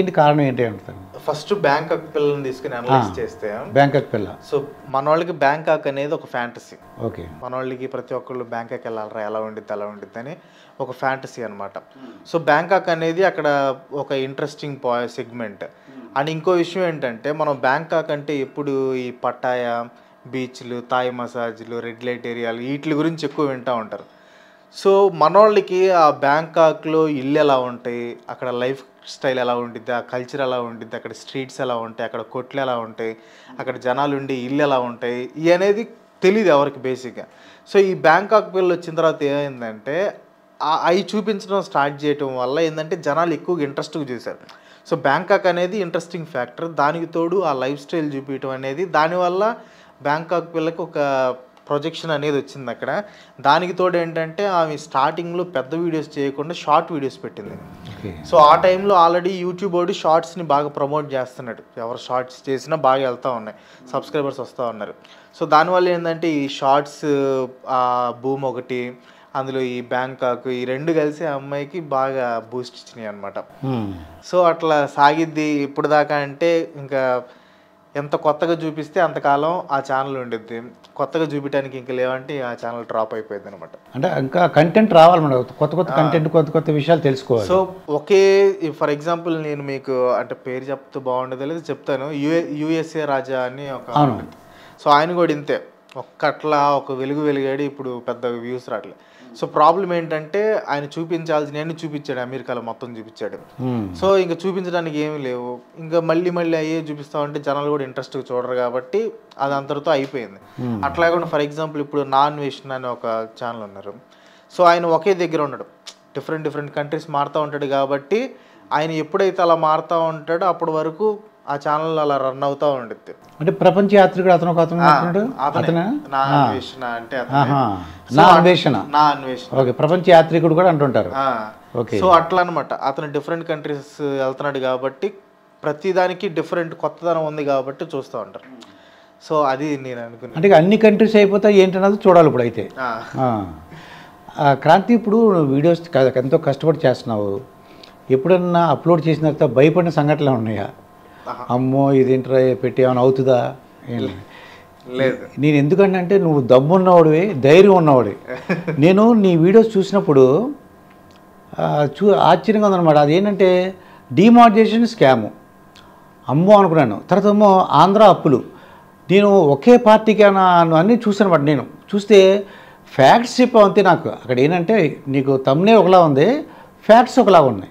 ఏంటి కారణం ఏంటి అంటారు? ఫస్ట్ బ్యాంకాక్ పిల్లల్ని తీసుకుని అనలైజ్ చేస్తే బ్యాంకాక్ పిల్ల. సో మనోళ్ళకి బ్యాంకాక్ అనేది ఒక ఫ్యాంటసీ. ఓకే. మనోళ్ళకి ప్రతి ఒక్కళ్ళు బ్యాంకాక్ వెళ్ళాలరా, ఎలా ఉండిద్ది అని ఒక ఫ్యాంటసీ అనమాట. సో బ్యాంకాక్ అనేది అక్కడ ఒక ఇంట్రెస్టింగ్ సెగ్మెంట్. అండ్ ఇంకో విషయం ఏంటంటే మనం బ్యాంకాక్ అంటే ఎప్పుడు ఈ పట్టాయా బీచ్లు, థాయ్ మసాజ్లు, రెడ్ లైట్ ఏరియాలు వీటి గురించి ఎక్కువ వింటూ ఉంటారు. సో మనోళ్ళకి ఆ బ్యాంకాక్లో ఇల్లు ఎలా ఉంటాయి, అక్కడ లైఫ్ స్టైల్ ఎలా ఉండిద్ది, ఆ కల్చర్ ఎలా ఉండిద్ది, అక్కడ స్ట్రీట్స్ ఎలా ఉంటాయి, అక్కడ కొట్లు ఎలా ఉంటాయి, అక్కడ జనాలు ఉండి ఇల్లు ఎలా ఉంటాయి, ఇవి అనేది తెలియదు ఎవరికి బేసిక్గా. సో ఈ బ్యాంకాక్ పిల్లలు వచ్చిన తర్వాత ఏమైందంటే అవి చూపించడం స్టార్ట్ చేయడం వల్ల ఏంటంటే జనాలు ఎక్కువగా ఇంట్రెస్ట్గా చూశారు. సో బ్యాంకాక్ అనేది ఇంట్రెస్టింగ్ ఫ్యాక్టర్. దానికి తోడు ఆ లైఫ్ స్టైల్ చూపించడం అనేది, దానివల్ల బ్యాంకాక్ పిల్లకి ఒక ప్రొజెక్షన్ అనేది వచ్చింది అక్కడ. దానికి తోడు ఏంటంటే ఆమె స్టార్టింగ్లో పెద్ద వీడియోస్ చేయకుండా షార్ట్ వీడియోస్ పెట్టింది. సో ఆ టైంలో ఆల్రెడీ యూట్యూబ్ వాడు షార్ట్స్ని బాగా ప్రమోట్ చేస్తున్నాడు. ఎవరు షార్ట్స్ చేసినా బాగా వెళ్తూ ఉన్నాయి, సబ్స్క్రైబర్స్ వస్తూ ఉన్నారు. సో దానివల్ల ఏంటంటే ఈ షార్ట్స్ బూమ్ ఒకటి, అందులో ఈ బ్యాంకాక్, ఈ రెండు కలిసి ఆ అమ్మాయికి బాగా బూస్ట్ ఇచ్చినాయి అనమాట. సో అట్లా సాగిద్ది ఇప్పుడు దాకా. అంటే ఇంకా ఎంత కొత్తగా చూపిస్తే అంతకాలం ఆ ఛానల్ ఉండిద్ది, కొత్తగా చూపించడానికి ఇంకా లేవంటే ఆ ఛానల్ డ్రాప్ అయిపోయింది అనమాట. అంటే ఇంకా కంటెంట్ రావాలి మేడం, కొత్త కొత్త కంటెంట్, కొత్త కొత్త విషయాలు తెలుసుకోవాలి. సో ఒకే ఫర్ ఎగ్జాంపుల్ నేను మీకు అంటే పేరు చెప్తే బాగుండదు లేదు చెప్తాను. యుఎస్ఏ రాజా అని ఒక, సో ఆయన కూడా ఇంతే ఒక్కట్లా ఒక వెలిగాడు, ఇప్పుడు పెద్ద వ్యూస్ రావట్లేదు. సో ప్రాబ్లం ఏంటంటే ఆయన చూపించాల్సిన అన్ని చూపించాడు, అమెరికాలో మొత్తం చూపించాడు. సో ఇంకా చూపించడానికి ఏమీ లేవు, ఇంకా మళ్ళీ అయ్యే చూపిస్తామంటే జనాలు కూడా ఇంట్రెస్ట్గా చూడరు కాబట్టి అది అంతటితో అయిపోయింది. అట్లా కాకుండా ఫర్ ఎగ్జాంపుల్ ఇప్పుడు నాన్ వేషన్ అని ఒక ఛానల్ ఉన్నారు. సో ఆయన ఒకే దగ్గర ఉన్నాడు, డిఫరెంట్ కంట్రీస్ మారుతూ ఉంటాడు కాబట్టి ఆయన ఎప్పుడైతే అలా మారుతూ ఉంటాడో అప్పటి వరకు ఆ ఛానల్ అలా రన్ అవుతూ ఉంటుంది. అంటే ప్రపంచ యాత్రికుడు అతను ప్రపంచ యాత్రికుడు కూడా అంటుంటారు. సో అట్లా అనమాట, అతను డిఫరెంట్ కంట్రీస్ వెళ్తున్నాడు కాబట్టి ప్రతిదానికి డిఫరెంట్ కొత్తదనం ఉంది కాబట్టి చూస్తూ ఉంటారు. సో అది నేను అనుకున్నాను. అంటే అన్ని కంట్రీస్ అయిపోతాయి ఏంటన్నది చూడాలి ఇప్పుడు. అయితే క్రాంతి, ఇప్పుడు వీడియోస్ ఎంతో కష్టపడి చేస్తున్నావు, ఎప్పుడన్నా అప్లోడ్ చేసిన తర్వాత భయపడిన సంఘటనలు ఉన్నాయా? అమ్మో ఇదేంట్రా పెట్టి ఏమైనా అవుతుందా? లేదు. నేను ఎందుకంటే నువ్వు దమ్మున్నవాడివి, ధైర్యం ఉన్నవాడివి. నేను నీ వీడియోస్ చూసినప్పుడు ఆశ్చర్యంగా ఉందన్నమాట. అదేంటంటే డిమానిటైజేషన్ స్కాము అమ్మో అనుకున్నాను. తర్వాత ఏమో ఆంధ్ర అప్పులు, నేను ఒకే పార్టీకి అన్నీ చూసాను అనమాట. నేను చూస్తే ఫ్యాక్ట్స్ చెప్పావు అంతే. నాకు అక్కడ ఏంటంటే నీకు తమ్నే ఒకలా ఉంది, ఫ్యాక్ట్స్ ఒకలా ఉన్నాయి.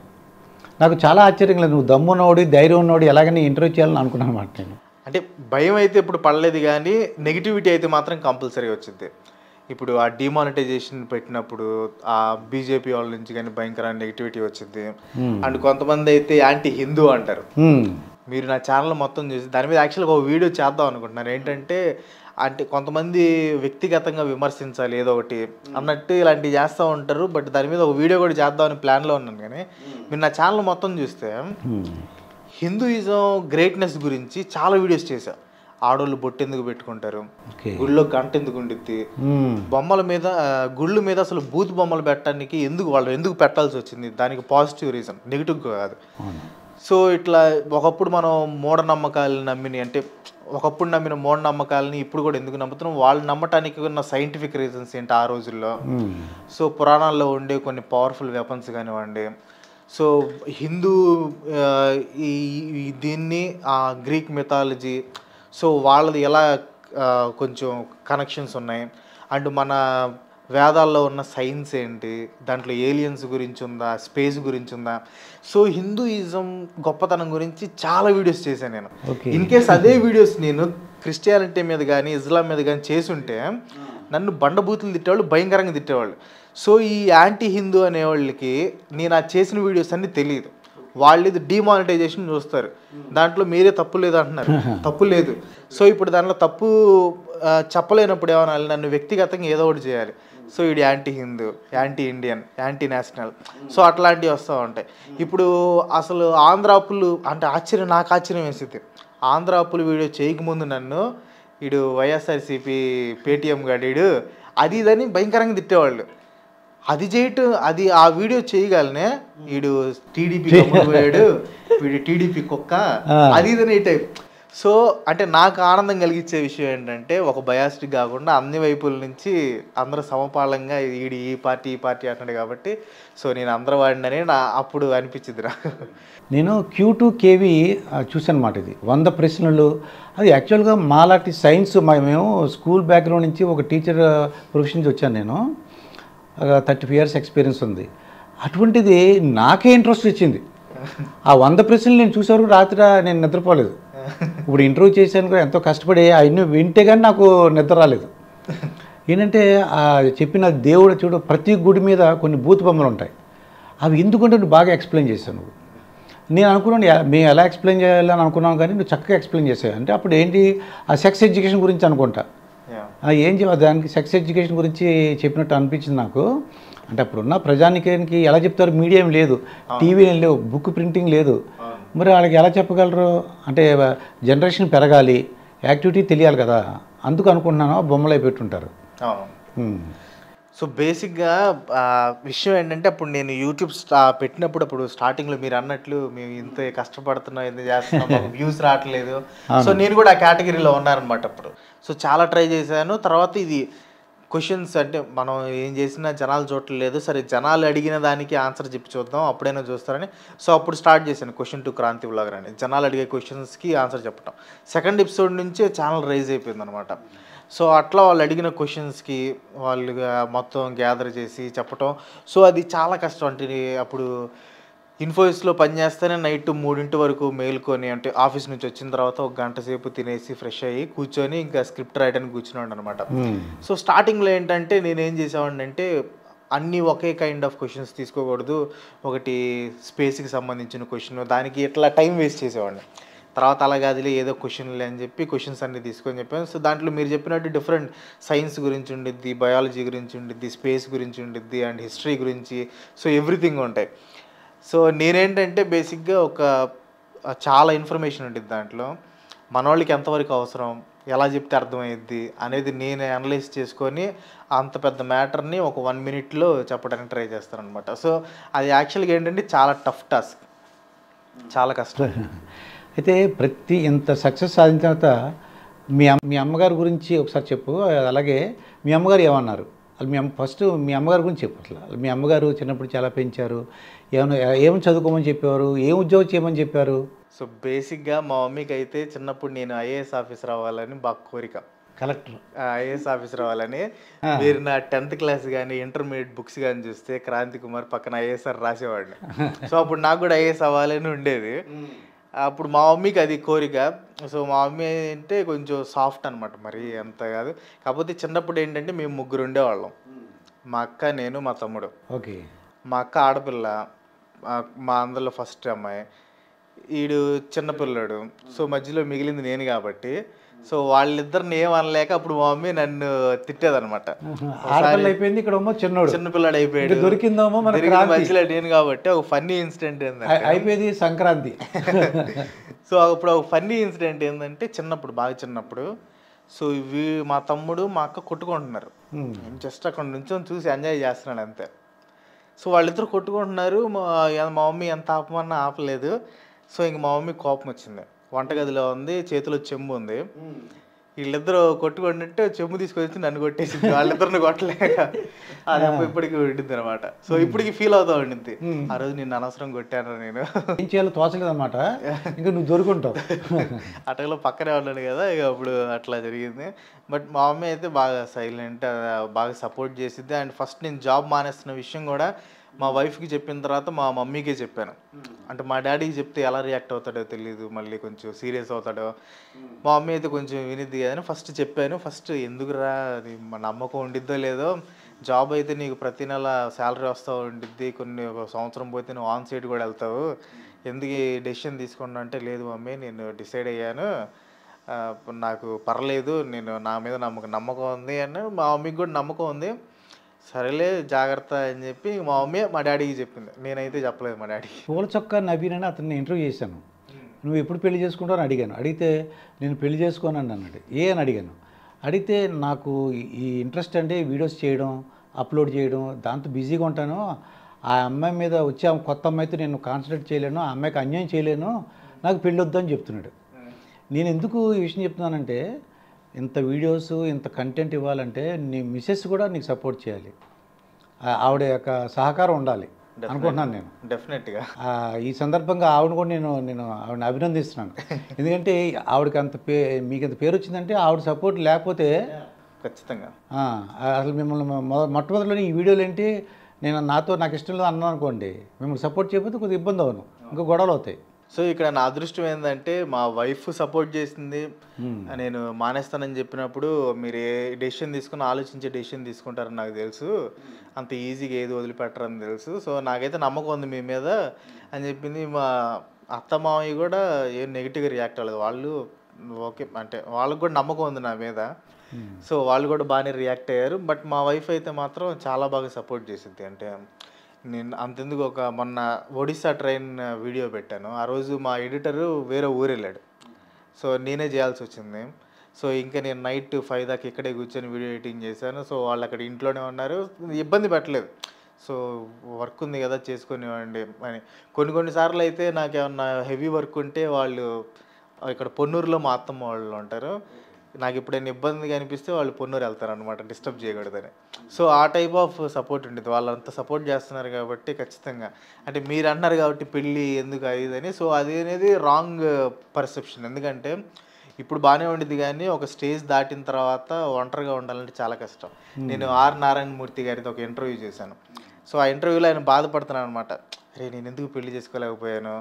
నాకు చాలా ఆశ్చర్యంగా లేదు. నువ్వు దమ్మున్నోడు, ధైర్యం ఉన్నోడు, ఎలాగని ఇంటర్వ్యూ చేయాలని అనుకున్నాను అనమాట నేను. అంటే భయం అయితే ఇప్పుడు పడలేదు, కానీ నెగిటివిటీ అయితే మాత్రం కంపల్సరీ వచ్చింది. ఇప్పుడు ఆ డిమానిటైజేషన్ పెట్టినప్పుడు ఆ బీజేపీ వాళ్ళ నుంచి కానీ భయంకరమైన నెగిటివిటీ వచ్చింది. అండ్ కొంతమంది అయితే యాంటీ హిందూ అంటారు. మీరు నా ఛానల్ మొత్తం చూసి దాని మీద యాక్చువల్గా ఒక వీడియో చేద్దాం అనుకుంటున్నాను. ఏంటంటే అంటే కొంతమంది వ్యక్తిగతంగా విమర్శించాలి ఏదో ఒకటి అన్నట్టు ఇలాంటివి చేస్తూ ఉంటారు. బట్ దాని మీద ఒక వీడియో కూడా చేద్దామని ప్లాన్లో ఉన్నాను. కానీ మీరు నా ఛానల్ మొత్తం చూస్తే హిందూయిజం గ్రేట్నెస్ గురించి చాలా వీడియోస్ చేశా. ఆడోళ్ళు బొట్టు ఎందుకు పెట్టుకుంటారు, గుళ్ళో గంట ఎందుకు ఉండిద్ది, బొమ్మల మీద గుళ్ళు మీద అసలు బూత్ బొమ్మలు పెట్టడానికి ఎందుకు పెట్టాల్సి వచ్చింది, దానికి పాజిటివ్ రీజన్, నెగిటివ్ కాదు. సో ఇట్లా ఒకప్పుడు మనం మూఢనమ్మకాలను ఒకప్పుడు నమ్మిన మూఢనమ్మకాలని ఇప్పుడు కూడా ఎందుకు నమ్ముతున్నాం, వాళ్ళు నమ్మటానికి ఉన్న సైంటిఫిక్ రీజన్స్ ఏంటి ఆ రోజుల్లో. సో పురాణాల్లో ఉండే కొన్ని పవర్ఫుల్ వెపన్స్ కానివ్వండి, సో హిందూ దీన్ని గ్రీక్ మిథాలజీ, సో వాళ్ళది ఎలా కొంచెం కనెక్షన్స్ ఉన్నాయి. అండ్ మన వేదాల్లో ఉన్న సైన్స్ ఏంటి, దాంట్లో ఏలియన్స్ గురించి ఉందా, స్పేస్ గురించి ఉందా. సో హిందూయిజం గొప్పతనం గురించి చాలా వీడియోస్ చేశాను నేను. ఇన్ కేస్ అదే వీడియోస్ నేను క్రిస్టియానిటీ మీద కానీ ఇస్లాం మీద కానీ చేసుంటే నన్ను బండబూతులు తిట్టేవాళ్ళు, భయంకరంగా తిట్టేవాళ్ళు. సో ఈ యాంటీ హిందూ అనేవాళ్ళకి నేను చేసిన వీడియోస్ అన్నీ తెలియదు. వాళ్ళు ఇది డిమానిటైజేషన్ చూస్తారు, దాంట్లో మీరే తప్పు లేదు అంటున్నారు. తప్పు లేదు. సో ఇప్పుడు దాంట్లో తప్పు చెప్పలేనప్పుడు ఏమన్నా నన్ను వ్యక్తిగతంగా ఏదో ఒకటి చేయాలి. సో ఇది anti Hindu, anti Indian, anti national, so అట్లాంటివి వస్తూ ఉంటాయి. ఇప్పుడు అసలు ఆంధ్ర అప్పులు అంటే నాకు ఆశ్చర్యం వేసింది. ఆంధ్ర అప్పులు వీడియో చేయకముందు నన్ను వైఎస్ఆర్సీపీ పేటీఎం గాడీడు అది ఇదని భయంకరంగా తిట్టేవాళ్ళు. అది చేయటం, అది ఆ వీడియో చేయగలనే వీడు టీడీపీ పోయాడు, వీడు టీడీపీ కుక్క, అది ఇదని టైప్. సో అంటే నాకు ఆనందం కలిగించే విషయం ఏంటంటే ఒక బయాస్డ్ కాకుండా అన్ని వైపుల నుంచి అందరూ సమపాలంగా వీడు ఈ పార్టీ అంటాడు కాబట్టి సో నేను అందరూ వాడినని అప్పుడు అనిపించింది నాకు. నేను Q2KV చూసాను అన్నమాట. ఇది 100 ప్రశ్నలు. అది యాక్చువల్గా మాలాంటి సైన్స్ మేము స్కూల్ బ్యాక్గ్రౌండ్ నుంచి ఒక టీచర్ ప్రొఫెషన్ నుంచి వచ్చాను. నేను 35 years ఎక్స్పీరియన్స్ ఉంది. అటువంటిది నాకే ఇంట్రెస్ట్ ఇచ్చింది. ఆ 100 ప్రశ్నలు నేను చూసేవరకు రాత్రి నేను నిద్రపోలేదు. ఇప్పుడు ఇంటర్వ్యూ చేశాను కూడా ఎంతో కష్టపడి అవన్నీ వింటే కానీ నాకు నిద్ర రాలేదు. ఏంటంటే చెప్పిన దేవుడు చూడు, ప్రతి గుడి మీద కొన్ని బూత్ బొమ్మలు ఉంటాయి. అవి ఎందుకంటే నువ్వు బాగా ఎక్స్ప్లెయిన్ చేశావు. నువ్వు నేను అనుకున్నాను మేము ఎలా ఎక్స్ప్లెయిన్ చేయాలని అనుకున్నాను, కానీ నువ్వు చక్కగా ఎక్స్ప్లెయిన్ చేసావు. అంటే అప్పుడు ఏంటి ఆ సెక్స్ ఎడ్యుకేషన్ గురించి అనుకుంటా. ఏం దానికి సెక్స్ ఎడ్యుకేషన్ గురించి చెప్పినట్టు అనిపించింది నాకు. అంటే అప్పుడున్న ప్రజానికానికి ఎలా చెప్తారు, మీడియా ఏం లేదు, టీవీ ఏం లేవు, బుక్ ప్రింటింగ్ లేదు, మరి వాళ్ళకి ఎలా చెప్పగలరు? అంటే జనరేషన్ పెరగాలి, యాక్టివిటీ తెలియాలి కదా, అందుకు అనుకుంటున్నాను బొమ్మలు అయి పెట్టుంటారు. సో బేసిక్గా విషయం ఏంటంటే అప్పుడు నేను యూట్యూబ్ పెట్టినప్పుడు అప్పుడు స్టార్టింగ్లో మీరు అన్నట్లు మేము ఇంత కష్టపడుతున్నాం, ఇంత చేస్తున్నాం, మాకు వ్యూస్ రావట్లేదు. సో నేను కూడా ఆ కేటగిరీలో ఉన్నానమాట అప్పుడు. సో చాలా ట్రై చేశాను. తర్వాత ఇది క్వశ్చన్స్ అంటే మనం ఏం చేసినా జనాలు చూడట్లేదు, సరే జనాలు అడిగిన దానికి ఆన్సర్ చెప్పి చూద్దాం అప్పుడైనా చూస్తారని. సో అప్పుడు స్టార్ట్ చేశాను క్వశ్చన్ టు క్రాంతి వ్లాగర్ అని, జనాలు అడిగే క్వశ్చన్స్కి ఆన్సర్ చెప్పడం. సెకండ్ ఎపిసోడ్ నుంచే ఛానల్ రైజ్ అయిపోయింది అనమాట. సో అట్లా వాళ్ళు అడిగిన క్వశ్చన్స్కి వాళ్ళు మొత్తం గ్యాదర్ చేసి చెప్పటం. సో అది చాలా కష్టం. అంటే అప్పుడు ఇన్ఫోసిస్లో పనిచేస్తేనే నైట్ 3 వరకు మేల్కొని, అంటే ఆఫీస్ నుంచి వచ్చిన తర్వాత 1 గంట సేపు తినేసి ఫ్రెష్ అయ్యి కూర్చొని ఇంకా స్క్రిప్ట్ రాయడానికి కూర్చున్నాడు అనమాట. సో స్టార్టింగ్లో ఏంటంటే నేనేం చేసేవాడిని అంటే అన్నీ ఒకే కైండ్ ఆఫ్ క్వశ్చన్స్ తీసుకోకూడదు, ఒకటి స్పేస్కి సంబంధించిన క్వశ్చన్, దానికి ఇట్లా టైం వేస్ట్ చేసేవాడిని. తర్వాత అలాగే అదిలే ఏదో క్వశ్చన్లే అని చెప్పి క్వశ్చన్స్ అన్నీ తీసుకొని చెప్పాను. సో దాంట్లో మీరు చెప్పినట్టు డిఫరెంట్ సైన్స్ గురించి ఉండిద్ది, బయాలజీ గురించి ఉండిద్ది, స్పేస్ గురించి ఉండిద్ది, అండ్ హిస్టరీ గురించి, సో ఎవ్రీథింగ్ ఉంటాయి. సో నేనేంటంటే బేసిక్గా చాలా ఇన్ఫర్మేషన్ ఉంటుంది దాంట్లో, మన వాళ్ళకి ఎంతవరకు అవసరం, ఎలా చెప్తే అర్థమయ్యిద్ది అనేది నేను అనలైజ్ చేసుకొని అంత పెద్ద మ్యాటర్ని ఒక 1 minute చెప్పడానికి ట్రై చేస్తాను అనమాట. సో అది యాక్చువల్గా ఏంటంటే చాలా టఫ్ టాస్క్, చాలా కష్టం. అయితే ప్రతి ఇంత సక్సెస్ సాధించిన తర్వాత మీ అమ్మగారి గురించి ఒకసారి చెప్పు. అలాగే మీ అమ్మగారు ఏమన్నారు? ఫస్ట్ మీ అమ్మగారి గురించి చెప్పు. అసలు మీ అమ్మగారు చిన్నప్పుడు చాలా పెంచారు, ఏమని చదువుకోమని చెప్పేవారు, ఏం ఉద్యోగం చేయమని చెప్పారు? సో బేసిక్గా మా మమ్మీకి అయితే చిన్నప్పుడు నేను ఐఏఎస్ ఆఫీసర్ అవ్వాలని బాగా కోరిక. కలెక్టర్, ఐఏఎస్ ఆఫీసర్ అవ్వాలని. మీరు నా 10th క్లాస్ కానీ ఇంటర్మీడియట్ బుక్స్ కానీ చూస్తే క్రాంతి కుమార్ పక్కన ఐఏఎస్ఆర్ రాసేవాడిని. సో అప్పుడు నాకు కూడా ఐఏఎస్ అవ్వాలని ఉండేది. అప్పుడు మా మమ్మీకి అది కోరిక. సో మా మమ్మీ అంటే కొంచెం సాఫ్ట్ అనమాట, మరి అంత కాదు. కాకపోతే చిన్నప్పుడు ఏంటంటే మేము 3 ఉండేవాళ్ళం, మా అక్క, నేను, మా తమ్ముడు. ఓకే. మా అక్క ఆడపిల్ల, మా అందరిలో ఫస్ట్ అమ్మాయి, వీడు చిన్నపిల్లడు. సో మధ్యలో మిగిలింది నేను కాబట్టి సో వాళ్ళిద్దరిని ఏమనలేక అప్పుడు మా మమ్మీ నన్ను తిట్టేదనమాట. అయిపోయింది ఇక్కడ చిన్నపిల్లాడు అయిపోయాడు, దొరికిందేమో మధ్యలో నేను కాబట్టి. ఒక ఫన్నీ ఇన్సిడెంట్ ఏంటంటే అయిపోయింది సంక్రాంతి. సో అప్పుడు ఒక ఫన్నీ ఇన్సిడెంట్ ఏంటంటే చిన్నప్పుడు, బాగా చిన్నప్పుడు, సో ఇవి మా తమ్ముడు మా అక్క కొట్టుకుంటున్నారు. జస్ట్ అక్కడ నుంచి చూసి ఎంజాయ్ చేస్తున్నాడు అంతే. సో వాళ్ళిద్దరు కొట్టుకుంటున్నారు, మా మమ్మీ ఎంత ఆపమన్నా ఆపలేదు. సో ఇంక మా మమ్మీ కోపం వచ్చింది. వంటగదిలో ఉంది, చేతిలో చెంబు ఉంది, వీళ్ళిద్దరూ కొట్టుకుంటుంటే చెంబు తీసుకొచ్చి నన్ను కొట్టేసింది. వాళ్ళిద్దరిని కొట్టలేక అది ఇప్పటికి ఉండింది అనమాట. సో ఇప్పటికి ఫీల్ అవుతా ఉండింది, ఆ రోజు నిన్ను అనవసరం కొట్టాను, నేను ఏం చేయాలో తోచలేదు అనమాట. ఇంకా నువ్వు దొరుకుంటావు. అటలో పక్కనే ఉన్నాడు కదా, ఇక అప్పుడు అట్లా జరిగింది. బట్ మా మమ్మీ అయితే బాగా సైలెంట్, బాగా సపోర్ట్ చేసిద్ది. అండ్ ఫస్ట్ నేను జాబ్ మానేస్తున్న విషయం కూడా మా వైఫ్కి చెప్పిన తర్వాత మా మమ్మీకే చెప్పాను. అంటే మా డాడీకి చెప్తే ఎలా రియాక్ట్ అవుతాడో తెలియదు, మళ్ళీ కొంచెం సీరియస్ అవుతాడో. మా మమ్మీ అయితే కొంచెం వినిద్ది కదని ఫస్ట్ చెప్పాను. ఫస్ట్ ఎందుకురా, అది మా నమ్మకం ఉండిద్దో లేదో, జాబ్ అయితే నీకు ప్రతి నెల శాలరీ వస్తూ ఉండిద్ది, ఒక సంవత్సరం పోతే నువ్వు ఆన్ సైట్ కూడా వెళ్తావు, ఎందుకు ఈ డెసిషన్ తీసుకున్నా అంటే, లేదు మమ్మీ నేను డిసైడ్ అయ్యాను, నాకు పర్లేదు, నేను నా మీద నమ్మకం ఉంది అని. మా మమ్మీకి కూడా నమ్మకం ఉంది. సరేలే జాగ్రత్త అని చెప్పి మా మమ్మీ మా డాడీకి చెప్పింది, నేనైతే చెప్పలేదు మా డాడీకి. పూల చొక్కా నవీన్ అని అతన్ని ఇంటర్వ్యూ చేశాను. నువ్వు ఎప్పుడు పెళ్లి చేసుకుంటావు అని అడిగాను. అడిగితే నేను పెళ్లి చేసుకోనని అన్నాడు. అని అడిగాను. అడిగితే నాకు ఈ ఇంట్రెస్ట్ అంటే వీడియోస్ చేయడం, అప్లోడ్ చేయడం దాంతో బిజీగా ఉంటాను. ఆ అమ్మాయి మీద వచ్చి ఆ కొత్త అమ్మాయితో నేను కాన్సన్ట్రేట్ చేయలేను, ఆ అమ్మాయికి అన్యాయం చేయలేను, నాకు పెళ్ళి వద్దని చెప్తున్నాడు. నేను ఎందుకు ఈ విషయం చెప్తున్నానంటే, ఇంత వీడియోస్ ఇంత కంటెంట్ ఇవ్వాలంటే నీ మిసెస్ కూడా నీకు సపోర్ట్ చేయాలి, ఆవిడ యొక్క సహకారం ఉండాలి అనుకుంటున్నాను నేను. డెఫినెట్గా ఈ సందర్భంగా ఆవిడ కూడా నేను నేను ఆవిడని అభినందిస్తున్నాను. ఎందుకంటే ఆవిడకి అంత మీకు అంత పేరు వచ్చిందంటే ఆవిడ సపోర్ట్ లేకపోతే ఖచ్చితంగా అసలు మిమ్మల్ని మొట్టమొదటిలో ఈ వీడియోలు ఏంటి, నాకు ఇష్టం లేదు అన్నాను అనుకోండి, మిమ్మల్ని సపోర్ట్ చేయకపోతే కొద్దిగా ఇబ్బంది అవును, ఇంకా గొడవలు అవుతాయి. సో ఇక్కడ నా అదృష్టం ఏంటంటే మా వైఫ్ సపోర్ట్ చేసింది. నేను మానేస్తానని చెప్పినప్పుడు మీరు ఏ డెసిషన్ తీసుకుని ఆలోచించే డెసిషన్ తీసుకుంటారని నాకు తెలుసు, అంత ఈజీగా ఏది వదిలిపెట్టరని తెలుసు. సో నాకైతే నమ్మకం ఉంది మీ మీద అని చెప్పింది. మా అత్త మామయ్య కూడా ఏం నెగిటివ్గా రియాక్ట్ అవ్వలేదు, వాళ్ళు ఓకే అంటే వాళ్ళకి కూడా నమ్మకం ఉంది నా మీద. సో వాళ్ళు కూడా బాగానే రియాక్ట్ అయ్యారు. బట్ మా వైఫ్ అయితే మాత్రం చాలా బాగా సపోర్ట్ చేసింది. అంటే నేను అంతెందుకు మొన్న ఒడిస్సా ట్రైన్ వీడియో పెట్టాను, ఆ రోజు మా ఎడిటరు వేరే ఊరు వెళ్ళాడు, సో నేనే చేయాల్సి వచ్చింది. సో ఇంకా నేను నైట్ 5 దాకా ఇక్కడే కూర్చొని వీడియో ఎడిటింగ్ చేశాను. సో వాళ్ళు అక్కడ ఇంట్లోనే ఉన్నారు, ఇబ్బంది పెట్టలేదు. సో వర్క్ ఉంది కదా చేసుకునేవాడి అని. కొన్నిసార్లు అయితే నాకు ఏమన్నా హెవీ వర్క్ ఉంటే వాళ్ళు ఇక్కడ పొన్నూరులో మా అత్తమ్మ వాళ్ళు ఉంటారు, నాకు ఎప్పుడైనా ఇబ్బందిగా అనిపిస్తే వాళ్ళు పొన్నూరు వెళ్తారనమాట, డిస్టర్బ్ చేయకూడదని. సో ఆ టైప్ ఆఫ్ సపోర్ట్ ఉండేది, వాళ్ళు అంత సపోర్ట్ చేస్తున్నారు కాబట్టి ఖచ్చితంగా. అంటే మీరు అన్నారు కాబట్టి పెళ్ళి ఎందుకు అదిదని, సో అది అనేది రాంగ్ పర్సెప్షన్. ఎందుకంటే ఇప్పుడు బాగానే ఉండేది కానీ ఒక స్టేజ్ దాటిన తర్వాత ఒంటరిగా ఉండాలంటే చాలా కష్టం. నేను ఆర్ నారాయణమూర్తి గారితో ఒక ఇంటర్వ్యూ చేశాను. సో ఆ ఇంటర్వ్యూలో ఆయన బాధపడుతున్నాను అనమాట, అరే నేను ఎందుకు పెళ్లి చేసుకోలేకపోయాను.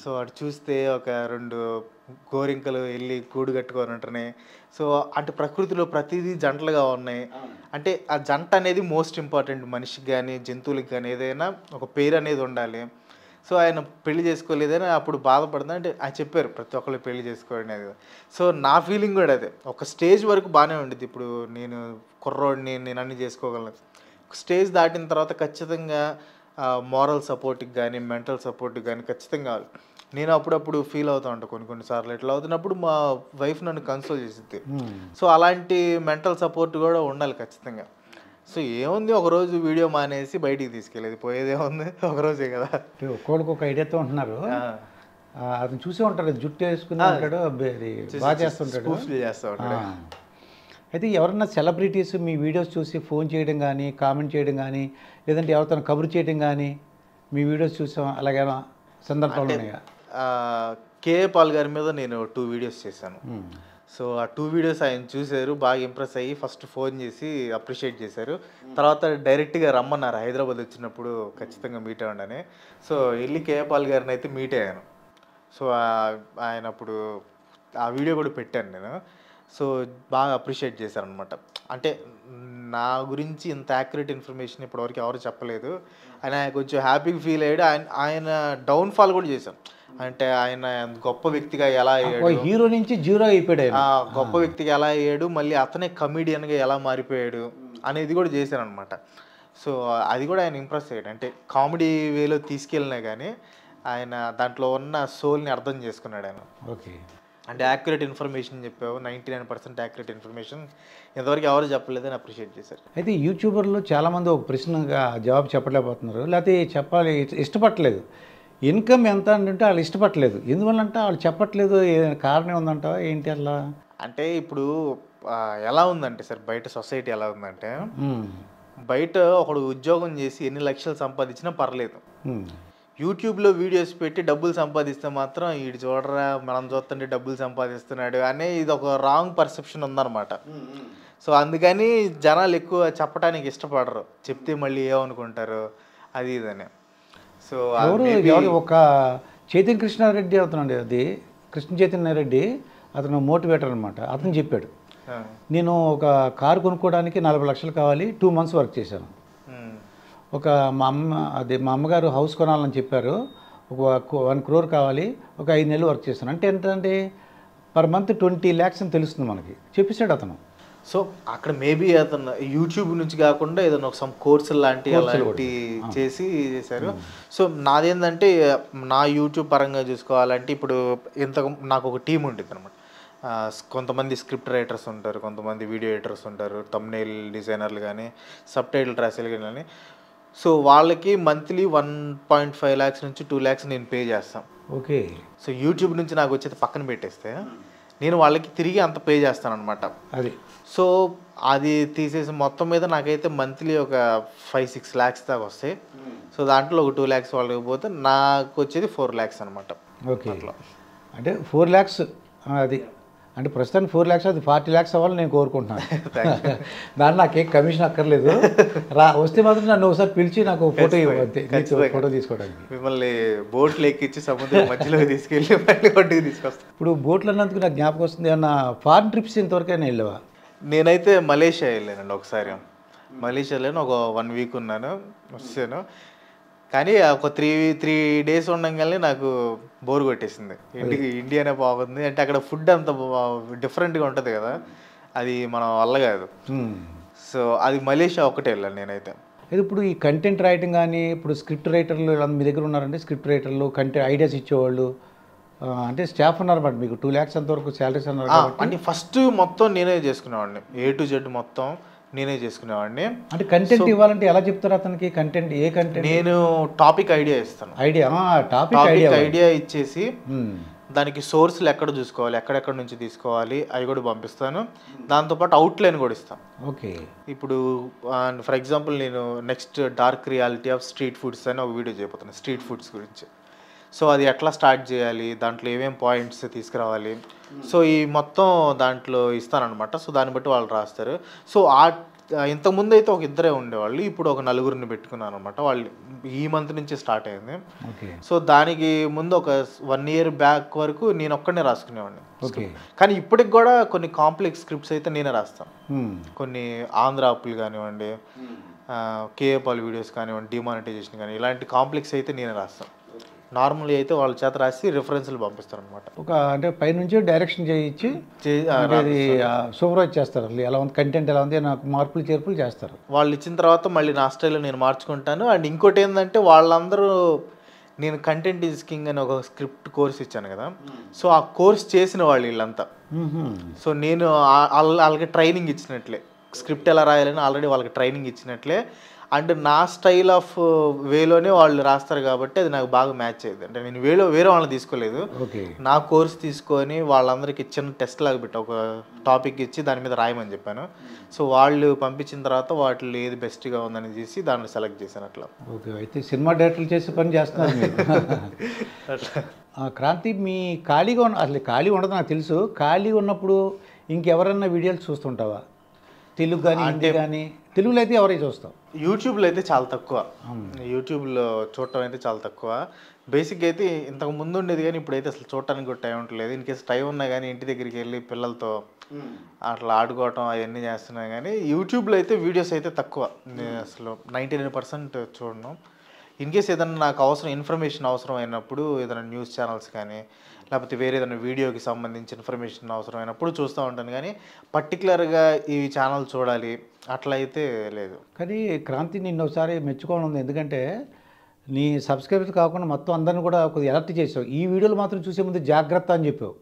సో అటు చూస్తే ఒక 2 గోరింకలు వెళ్ళి గూడు కట్టుకొని ఉంటున్నాయి. సో అంటే ప్రకృతిలో ప్రతిదీ జంటలుగా ఉన్నాయి. అంటే ఆ జంట అనేది మోస్ట్ ఇంపార్టెంట్, మనిషికి కానీ జంతువులకి కానీ ఏదైనా ఒక పేరు అనేది ఉండాలి. సో ఆయన పెళ్లి చేసుకోలేదని అప్పుడు బాధపడుతుంది. అంటే ఆయన చెప్పారు ప్రతి ఒక్కళ్ళు పెళ్లి చేసుకోండి అది. సో నా ఫీలింగ్ కూడా అదే, ఒక స్టేజ్ వరకు బాగానే ఉండేది. ఇప్పుడు నేను కుర్రోడిని, నేను అన్నీ చేసుకోగలను. స్టేజ్ దాటిన తర్వాత ఖచ్చితంగా మోరల్ సపోర్ట్కి కానీ మెంటల్ సపోర్ట్కి కానీ ఖచ్చితంగా కావాలి. నేను అప్పుడప్పుడు ఫీల్ అవుతూ ఉంటాను కొన్నిసార్లు, ఇట్లా అవుతున్నప్పుడు మా వైఫ్ నన్ను కన్సోల్ చేసిద్ది. సో అలాంటి మెంటల్ సపోర్ట్ కూడా ఉండాలి ఖచ్చితంగా. సో ఏముంది, ఒకరోజు వీడియో మానేసి బయటికి తీసుకెళ్ళేది, పోయేదేముంది, ఒకరోజే కదా. ఒక్కొక్కడికి ఒక ఐడియాతో ఉంటున్నారు. అతను చూసే ఉంటాడు, జుట్టు వేసుకుని ఉంటాడు, బాగా చేస్తుంటాడు. అయితే ఎవరన్నా సెలబ్రిటీస్ మీ వీడియోస్ చూసి ఫోన్ చేయడం కానీ, కామెంట్ చేయడం కానీ, లేదంటే ఎవరితో కబురు చేయడం కానీ, మీ వీడియోస్ చూసాం అలాగేనా సందర్భాలు ఉన్నాయా? కేఏ పాల్ గారి మీద నేను 2 వీడియోస్ చేశాను. సో ఆ 2 వీడియోస్ ఆయన చూశారు, బాగా ఇంప్రెస్ అయ్యి ఫస్ట్ ఫోన్ చేసి అప్రిషియేట్ చేశారు. తర్వాత డైరెక్ట్గా రమ్మన్నారు, హైదరాబాద్ వచ్చినప్పుడు ఖచ్చితంగా మీట్ అవ్వండి. సో వెళ్ళి కేఏ పాల్ గారిని అయితే మీట్ అయ్యాను. సో ఆయన అప్పుడు ఆ వీడియో కూడా పెట్టాను నేను. సో బాగా అప్రిషియేట్ చేశారనమాట. అంటే నా గురించి ఇంత యాక్యురేట్ ఇన్ఫర్మేషన్ ఇప్పటివరకు ఎవరు చెప్పలేదు. ఆయన కొంచెం హ్యాపీగా ఫీల్ అయ్యాడు. ఆయన డౌన్ఫాల్ కూడా చేశాం. అంటే ఆయన గొప్ప వ్యక్తిగా ఎలా అయ్యాడు, హీరో నుంచి జీరో అయిపోయాడు, గొప్ప వ్యక్తిగా ఎలా అయ్యాడు, మళ్ళీ అతనే కమీడియన్గా ఎలా మారిపోయాడు అనేది కూడా చేశాను అనమాట. సో అది కూడా ఆయన ఇంప్రెస్ అయ్యాడు. అంటే కామెడీ వేలో తీసుకెళ్ళినా కానీ ఆయన దాంట్లో ఉన్న సోల్ని అర్థం చేసుకున్నాడు ఆయన. ఓకే, అంటే యాక్యురేట్ ఇన్ఫర్మేషన్ చెప్పావు, 99% యాక్యురేట్ ఇన్ఫర్మేషన్ ఇంతవరకు ఎవరు చెప్పలేదని అప్రిషియేట్ చేశారు. అయితే యూట్యూబర్లు చాలామంది ఒక ప్రశ్నగా జవాబు చెప్పలేకపోతున్నారు, లేకపోతే చెప్పాలి ఇష్టపడలేదు. ఇన్కమ్ ఎంత అంటే వాళ్ళు ఇష్టపడలేదు, ఎందువల్లంటే వాళ్ళు చెప్పట్లేదు, ఏదైనా కారణం ఉందంటావా ఏంటి అలా? అంటే ఇప్పుడు ఎలా ఉందంటే సార్, బయట సొసైటీ ఎలా ఉందంటే, బయట ఒకడు ఉద్యోగం చేసి ఎన్ని లక్షలు సంపాదించినా పర్లేదు, యూట్యూబ్లో వీడియోస్ పెట్టి డబ్బులు సంపాదిస్తే మాత్రం వీడు చూడరా మనం చూస్తుంటే డబ్బులు సంపాదిస్తున్నాడు అనే ఇది ఒక రాంగ్ పర్సెప్షన్ ఉందన్నమాట. సో అందుకని జనాలు ఎక్కువ చెప్పడానికి ఇష్టపడరు, చెప్తే మళ్ళీ ఏమనుకుంటారు అది ఇదని. సో ఒక చైతన్య కృష్ణారెడ్డి అవుతున్నాడు, అది కృష్ణ చైతన్య రెడ్డి, అతను మోటివేటర్ అనమాట. అతను చెప్పాడు, నేను ఒక కారు కొనుక్కోవడానికి 40 లక్షలు కావాలి, 2 months వర్క్ చేశాను. మా అమ్మగారు హౌస్ కొనాలని చెప్పారు, ఒక 1 crore కావాలి, ఒక 5 నెలలు వర్క్ చేస్తాను. అంటే ఏంటంటే పర్ మంత్ 20 lakhs అని తెలుస్తుంది మనకి, చెప్పేశాడు అతను. సో అక్కడ మేబీ అతను యూట్యూబ్ నుంచి కాకుండా ఏదైనా ఒక సమ్ కోర్సులు లాంటి అలాంటి చేశారు. సో నాదేంటంటే నా యూట్యూబ్ పరంగా చూసుకోవాలంటే ఇప్పుడు నాకు ఒక టీం ఉంటుంది అనమాట. కొంతమంది స్క్రిప్ట్ రైటర్స్ ఉంటారు, కొంతమంది వీడియో ఎడిటర్స్ ఉంటారు, థంబ్నెయిల్ డిజైనర్లు కానీ సబ్ టైటిల్ రాసేలు కానీ. సో వాళ్ళకి మంత్లీ 1.5 lakhs నుంచి 2 lakhs నేను పే చేస్తాను. ఓకే. సో యూట్యూబ్ నుంచి నాకు వచ్చేది పక్కన పెట్టేస్తే నేను వాళ్ళకి తిరిగి అంత పే చేస్తాను అనమాట. అది సో అది తీసేసి మొత్తం మీద నాకైతే మంత్లీ ఒక 5-6 lakhs దాకా వస్తాయి. సో దాంట్లో ఒక 2 lakhs వాళ్ళకి పోతే నాకు వచ్చేది 4 lakhs అనమాట. ఓకే. అంటే 4 lakhs అది అంటే ప్రస్తుతానికి 4 lakhs, అది 40 lakhs అవ్వాలని నేను కోరుకుంటున్నాను. దాన్ని నాకేం కమిషన్ అక్కర్లేదు. వస్తే మాత్రం నన్ను ఒకసారి పిలిచి నాకు ఫోటో ఇవ్వండి, ఫోటో తీసుకోవడానికి. మిమ్మల్ని బోట్లు ఎక్కించి సముద్రం మధ్యలోకి తీసుకెళ్ళి మళ్ళీ ఒడ్డుకి తీసుకొస్తాను. ఇప్పుడు బోట్లు అన్నందుకు నాకు జ్ఞాపకం వస్తుంది, ఏమన్నా ఫారిన్ ట్రిప్స్ ఇంతవరకైనా వెళ్ళావా? నేనైతే మలేషియా వెళ్ళానండి ఒకసారి. మలేషియాలో ఒక 1 week ఉన్నాను, వచ్చాను. కానీ ఒక 3 days ఉండగానే నాకు బోర్ కొట్టేసింది. ఇండియానే బాగుంది అంటే అక్కడ ఫుడ్ అంత డిఫరెంట్గా ఉంటుంది కదా, అది మన వల్ల కాదు. సో అది మలేషియా ఒకటే వెళ్ళాను నేనైతే. ఇప్పుడు ఈ కంటెంట్ రైటింగ్ కానీ, ఇప్పుడు స్క్రిప్ట్ రైటర్లు మీ దగ్గర ఉన్నారంటే, స్క్రిప్ట్ రైటర్లు కంటెంట్ ఐడియాస్ ఇచ్చేవాళ్ళు అంటే స్టాఫ్ ఉన్నారన్నమాట మీకు. 2 lakhs అంతవరకు శాలరీస్ అన్నారు. అంటే ఫస్ట్ మొత్తం నేనే చేసుకునేవాడిని, A to Z మొత్తం నేనే చేసుకునేవాడిని. అంటే కంటెంట్ ఇవ్వాలంటే ఎలా చెప్తారు అతనికి? కంటెంట్ ఏ కంటెంట్? నేను టాపిక్ ఐడియా ఇస్తాను. టాపిక్ ఐడియా ఇచ్చేసి దానికి సోర్స్లు ఎక్కడ చూసుకోవాలి, ఎక్కడెక్కడ నుంచి తీసుకోవాలి అవి కూడా పంపిస్తాను. దాంతోపాటు అవుట్లైన్ కూడా ఇస్తాను. ఓకే. ఇప్పుడు ఫర్ ఎగ్జాంపుల్ నేను next dark reality of street foods అని ఒక వీడియో చేయబోతున్నాను, స్ట్రీట్ ఫుడ్స్ గురించి. సో అది ఎట్లా స్టార్ట్ చేయాలి, దాంట్లో ఏమేం పాయింట్స్ తీసుకురావాలి, సో ఈ మొత్తం దాంట్లో ఇస్తానన్నమాట. సో దాన్ని బట్టి వాళ్ళు రాస్తారు. సో ఇంతకుముందు అయితే ఒక 2 ఉండేవాళ్ళు, ఇప్పుడు ఒక 4 పెట్టుకున్నాను అనమాట. వాళ్ళు ఈ మంత్ నుంచి స్టార్ట్ అయింది. సో దానికి ముందు ఒక 1 year బ్యాక్ వరకు నేను ఒక్కడనే రాసుకునేవాడిని. కానీ ఇప్పటికి కూడా కొన్ని కాంప్లెక్స్ స్క్రిప్ట్స్ అయితే నేనే రాస్తాను. కొన్ని ఆంధ్ర అప్పులు కానివ్వండి, కేఏ పాల్ వీడియోస్ కానివ్వండి, డిమానిటైజేషన్ కానీ, ఇలాంటి కాంప్లెక్స్ అయితే నేనే రాస్తాను. నార్మల్గా అయితే వాళ్ళ చేత రాసి రిఫరెన్స్లు పంపిస్తారు అనమాట. ఒక అంటే పైనుంచి డైరెక్షన్ చేయించి సూపర్వైజ్ చేస్తారు. ఎలా ఉంది కంటెంట్, ఎలా ఉంది, నాకు మార్పులు చేర్పులు చేస్తారు. వాళ్ళు ఇచ్చిన తర్వాత మళ్ళీ నా స్టైల్లో నేను మార్చుకుంటాను. అండ్ ఇంకోటి ఏంటంటే వాళ్ళందరూ, నేను కంటెంట్ ఈజ్ కింగ్ అని ఒక స్క్రిప్ట్ కోర్స్ ఇచ్చాను కదా, సో ఆ కోర్స్ చేసిన వాళ్ళు వీళ్ళంతా. సో నేను వాళ్ళకి ట్రైనింగ్ ఇచ్చినట్లే, స్క్రిప్ట్ ఎలా రాయాలని ఆల్రెడీ వాళ్ళకి ట్రైనింగ్ ఇచ్చినట్లే. అండ్ నా స్టైల్ ఆఫ్ వేలోనే వాళ్ళు రాస్తారు కాబట్టి అది నాకు బాగా మ్యాచ్ అయ్యింది. అంటే నేను వేరే వాళ్ళని తీసుకోలేదు, నా కోర్స్ తీసుకొని వాళ్ళందరికీ చిన్న టెస్ట్ లాగా పెట్టి ఒక టాపిక్ ఇచ్చి దాని మీద రాయమని చెప్పాను. సో వాళ్ళు పంపించిన తర్వాత వాటిలో ఏది బెస్ట్గా ఉందని చూసి దాన్ని సెలెక్ట్ చేశాను. అట్లా. ఓకే. అయితే సినిమా డైరెక్టర్లు చేసే పని చేస్తున్నారు మీరు. క్రాంతి, మీ ఖాళీగా అసలు ఖాళీ ఉండదు నాకు తెలుసు. ఖాళీగా ఉన్నప్పుడు ఇంకెవరన్నా వీడియోలు చూస్తుంటావా? తెలుగు కానీ హిందీ కానీ? తెలుగులో అయితే ఎవరైతే చూస్తాం, యూట్యూబ్లో అయితే చాలా తక్కువ. యూట్యూబ్లో చూడటం అయితే చాలా తక్కువ. బేసిక్గా అయితే ఇంతకు ముందు ఉండేది కానీ ఇప్పుడైతే అసలు చూడటానికి కూడా టైం ఉండలేదు. ఇన్ కేసు టైం ఉన్నా కానీ ఇంటి దగ్గరికి వెళ్ళి పిల్లలతో అట్లా ఆడుకోవటం అవన్నీ చేస్తున్నాయి. కానీ యూట్యూబ్లో అయితే వీడియోస్ అయితే తక్కువ, నేను అసలు 99% చూడను. ఇన్ కేస్ ఏదైనా నాకు ఇన్ఫర్మేషన్ అవసరం అయినప్పుడు, ఏదైనా న్యూస్ ఛానల్స్ కానీ లేకపోతే వేరే ఏదైనా వీడియోకి సంబంధించి ఇన్ఫర్మేషన్ అవసరమైనప్పుడు చూస్తూ ఉంటాను. కానీ పర్టికులర్గా ఈ ఛానల్ చూడాలి అట్లా అయితే లేదు. కానీ క్రాంతి, నిన్న ఒకసారి మెచ్చుకోవడం ఉంది. ఎందుకంటే నీ సబ్స్క్రైబర్స్ కాకుండా మొత్తం అందరిని కూడా కొద్దిగా అలర్ట్ చేసావు. ఈ వీడియోలు మాత్రం చూసే ముందు జాగ్రత్త అని చెప్పావు.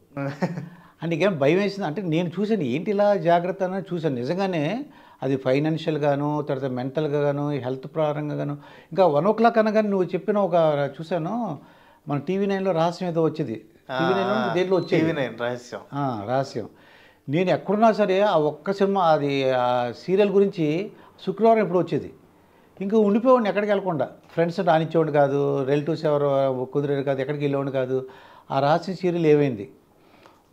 అంటే నీకేం భయం వేసింది? అంటే నేను చూశాను, ఏంటి ఇలా జాగ్రత్త అని చూశాను. నిజంగానే అది ఫైనాన్షియల్గాను, తర్వాత మెంటల్గా గాను, హెల్త్ పరంగా గాను. ఇంకా 1 o'clock అనగానే నువ్వు చెప్పిన ఒక చూశాను, మన టీవీ 9లో రహస్యం ఏదో వచ్చేది. టీవీ 9 దేంట్లో వచ్చేది రహస్యం. నేను ఎక్కడున్నా సరే ఆ ఒక్క సినిమా, అది ఆ సీరియల్ గురించి శుక్రవారం ఎప్పుడు వచ్చేది. ఇంకా ఉండిపోయేవాడిని ఎక్కడికి వెళ్ళకుండా. ఫ్రెండ్స్ రానిచ్చేవాడు కాదు, రిలేటివ్స్ ఎవరు కుదిరేది కాదు, ఎక్కడికి వెళ్ళేవాడు కాదు. ఆ రహస్యం సీరియల్ ఏమైంది?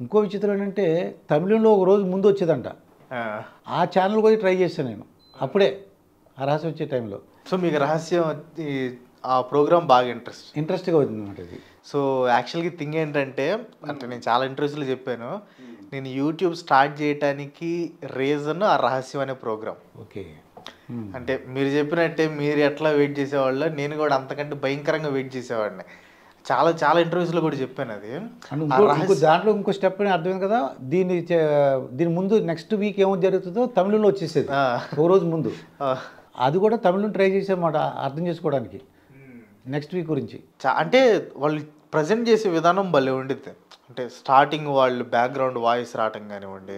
ఇంకో విచిత్రం ఏంటంటే తమిళంలో ఒక రోజు ముందు వచ్చేదంట. ఆ ఛానల్ కూడా ట్రై చేశాను నేను అప్పుడే, ఆ రహస్యం వచ్చే టైంలో. సో మీకు రహస్యం ఆ ప్రోగ్రామ్ బాగా ఇంట్రెస్ట్గా అవుతుంది అనమాట ఇది. సో యాక్చువల్గా థింగ్ ఏంటంటే, అంటే నేను చాలా ఇంట్రెస్ట్లో చెప్పాను, నేను యూట్యూబ్ స్టార్ట్ చేయడానికి రీజన్ ఆ రహస్యం అనే ప్రోగ్రామ్. ఓకే. అంటే మీరు చెప్పినట్టే మీరు ఎట్లా వెయిట్ చేసేవాళ్ళు, నేను కూడా అంతకంటే భయంకరంగా వెయిట్ చేసేవాడిని. చాలా చాలా ఇంటర్వ్యూస్లో కూడా చెప్పాను అది. దాంట్లో ఇంకో స్టెప్ అని అర్థమైంది కదా, దీని ముందు నెక్స్ట్ వీక్ ఏమో జరుగుతుందో తమిళంలో వచ్చేసేది ఓ రోజు ముందు. అది కూడా తమిళం ట్రై చేసేమాట అర్థం చేసుకోవడానికి నెక్స్ట్ వీక్ గురించి. అంటే వాళ్ళు ప్రజెంట్ చేసే విధానం భలే ఉండిద్ది. అంటే స్టార్టింగ్ వాళ్ళు బ్యాక్గ్రౌండ్ వాయిస్ రావటం కానివ్వండి,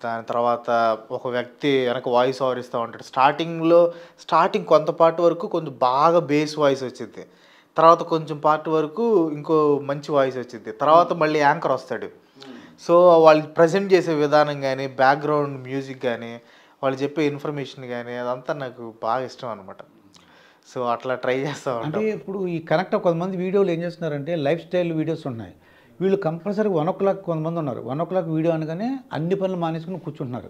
దాని తర్వాత ఒక వ్యక్తి వెనక వాయిస్ ఓవర్ ఇస్తూ ఉంటాడు. స్టార్టింగ్ కొంత పార్ట్ వరకు కొంచెం బాగా బేస్ వాయిస్ వచ్చింది, తర్వాత కొంచెం పార్ట్ వరకు ఇంకో మంచి వాయిస్ వచ్చింది, తర్వాత మళ్ళీ యాంకర్ వస్తాడు. సో వాళ్ళు ప్రజెంట్ చేసే విధానం కానీ, బ్యాక్గ్రౌండ్ మ్యూజిక్ కానీ, వాళ్ళు చెప్పే ఇన్ఫర్మేషన్ కానీ, అదంతా నాకు బాగా ఇష్టం అనమాట. సో అట్లా ట్రై చేస్తూ అంటే ఉంటాం. ఇప్పుడు ఈ కనెక్ట్ కొంతమంది వీడియోలు ఏం చేస్తున్నారంటే లైఫ్ స్టైల్ వీడియోస్ ఉన్నాయి. వీళ్ళు కంపల్సరీ 1 o'clock కొంతమంది ఉన్నారు. 1 o'clock వీడియో అనగానే అన్ని పనులు మానేసుకుని కూర్చుంటున్నారు.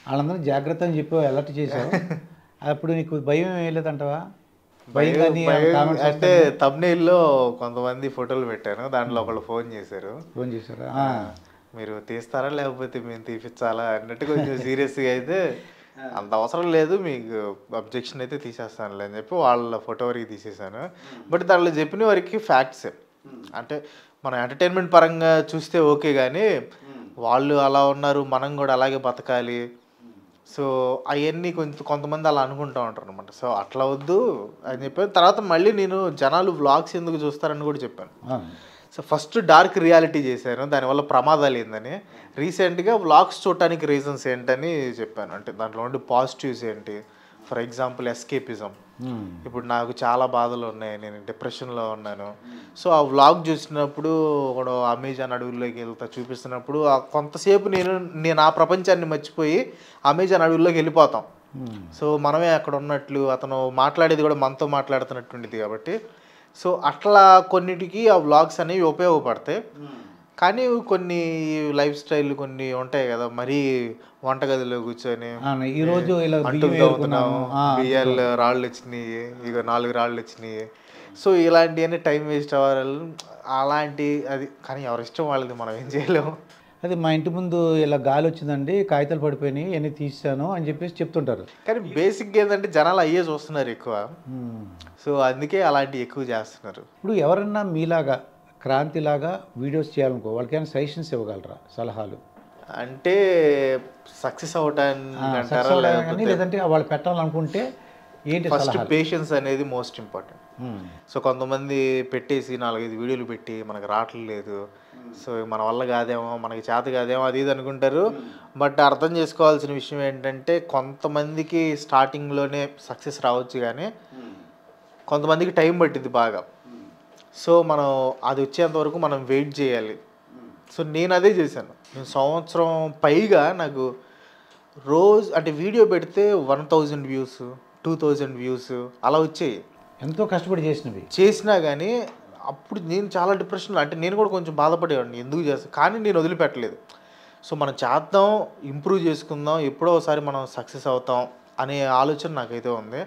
వాళ్ళందరూ జాగ్రత్త అని చెప్పి అలర్ట్ చేశావు. అప్పుడు నీకు భయం ఏం లేదంటావా? భయం కానీ కామెంట్స్ అంటే తమ్నెయిల్లో కొంతమంది ఫోటోలు పెట్టాను, దాంట్లో ఒకళ్ళు ఫోన్ చేశారు. ఫోన్ చేశారా? మీరు తీస్తారా లేకపోతే మేము తీపిచ్చాలా అన్నట్టు కొంచెం సీరియస్గా అయితే, అంత అవసరం లేదు మీకు అబ్జెక్షన్ అయితే తీసేస్తానులే అని చెప్పి వాళ్ళ ఫోటో వరకు తీసేసాను. బట్ దాంట్లో చెప్పిన వరకు ఫ్యాక్ట్స్. అంటే మనం ఎంటర్టైన్మెంట్ పరంగా చూస్తే ఓకే, కానీ వాళ్ళు అలా ఉన్నారు, మనం కూడా అలాగే బతకాలి. సో అవన్నీ కొంతమంది అలా అనుకుంటూ ఉంటారు అనమాట. సో అట్లా వద్దు అని చెప్పాను. తర్వాత మళ్ళీ నేను జనాలు వ్లాగ్స్ ఎందుకు చూస్తారని కూడా చెప్పాను. సో ఫస్ట్ డార్క్ రియాలిటీ చేశాను, దానివల్ల ప్రమాదాలు ఏందని. రీసెంట్గా వ్లాగ్స్ చూడటానికి రీజన్స్ ఏంటని చెప్పాను. అంటే దాంట్లో ఉండే పాజిటివ్స్ ఏంటి, ఫర్ ఎగ్జాంపుల్ ఎస్కేపిజం. ఇప్పుడు నాకు చాలా బాధలు ఉన్నాయి, నేను డిప్రెషన్లో ఉన్నాను. సో ఆ వ్లాగ్ చూసినప్పుడు ఒక అమెజాన్ అడవుల్లోకి వెళ్తా చూపిస్తున్నప్పుడు కొంతసేపు నేను ఆ ప్రపంచాన్ని మర్చిపోయి అమెజాన్ అడవుల్లోకి వెళ్ళిపోతాం. సో మనమే అక్కడ ఉన్నట్లు, అతను మాట్లాడేది కూడా మనతో మాట్లాడుతున్నటువంటిది కాబట్టి. సో అట్లా కొన్నిటికి ఆ వ్లాగ్స్ అనేవి ఉపయోగపడతాయి. కానీ కొన్ని లైఫ్ స్టైల్ కొన్ని ఉంటాయి కదా, మరీ వంటగదిలో కూర్చొని ఈరోజు బియ్యాలు రాళ్ళు వచ్చినాయి, ఇక 4 రాళ్ళు వచ్చినాయి, సో ఇలాంటివన్నీ టైం వేస్ట్ అవ్వాలి అలాంటి అది. కానీ ఎవరి ఇష్టం వాళ్ళది, మనం ఏం చేయలేము. అది మా ఇంటి ముందు ఇలా గాలి వచ్చిందండి, కాగితాలు పడిపోయినాయి, అన్నీ తీసాను అని చెప్పేసి చెప్తుంటారు. కానీ బేసిక్గా ఏంటంటే జనాలు అయ్యే చూస్తున్నారు ఎక్కువ. సో అందుకే అలాంటివి ఎక్కువ చేస్తున్నారు. ఇప్పుడు ఎవరన్నా మీలాగా క్రాంతిలాగా వీడియోస్ చేయాలనుకో, వాళ్ళకైనా సజెషన్స్ ఇవ్వగలరా, సలహాలు? అంటే సక్సెస్ అవటానికి లేదంటే వాళ్ళు పెట్టాలనుకుంటే ఏంటి? ఫస్ట్ పేషెన్స్ అనేది మోస్ట్ ఇంపార్టెంట్. సో కొంతమంది పెట్టేసి 4-5 వీడియోలు పెట్టి మనకు రావట్లేదు, సో మన వల్ల కాదేమో, మనకి చేత కాదేమో, అది ఇది అనుకుంటారు. బట్ అర్థం చేసుకోవాల్సిన విషయం ఏంటంటే, కొంతమందికి స్టార్టింగ్లోనే సక్సెస్ రావచ్చు, కానీ కొంతమందికి టైం పట్టింది బాగా. సో మనం అది వచ్చేంత వరకు మనం వెయిట్ చేయాలి. సో నేను అదే చేశాను. నేను సంవత్సరం పైగా నాకు రోజు అంటే వీడియో పెడితే 1000 వ్యూస్, 2000 వ్యూస్ అలా వచ్చాయి. ఎంతో కష్టపడి చేసినా కానీ అప్పుడు నేను చాలా డిప్రెషన్లో, అంటే నేను కూడా కొంచెం బాధపడేవాడిని, ఎందుకు చేస్తాను, కానీ నేను వదిలిపెట్టలేదు. సో మనం చేద్దాం, ఇంప్రూవ్ చేసుకుందాం, ఎప్పుడో ఒకసారి మనం సక్సెస్ అవుతాం అనే ఆలోచన నాకైతే ఉంది.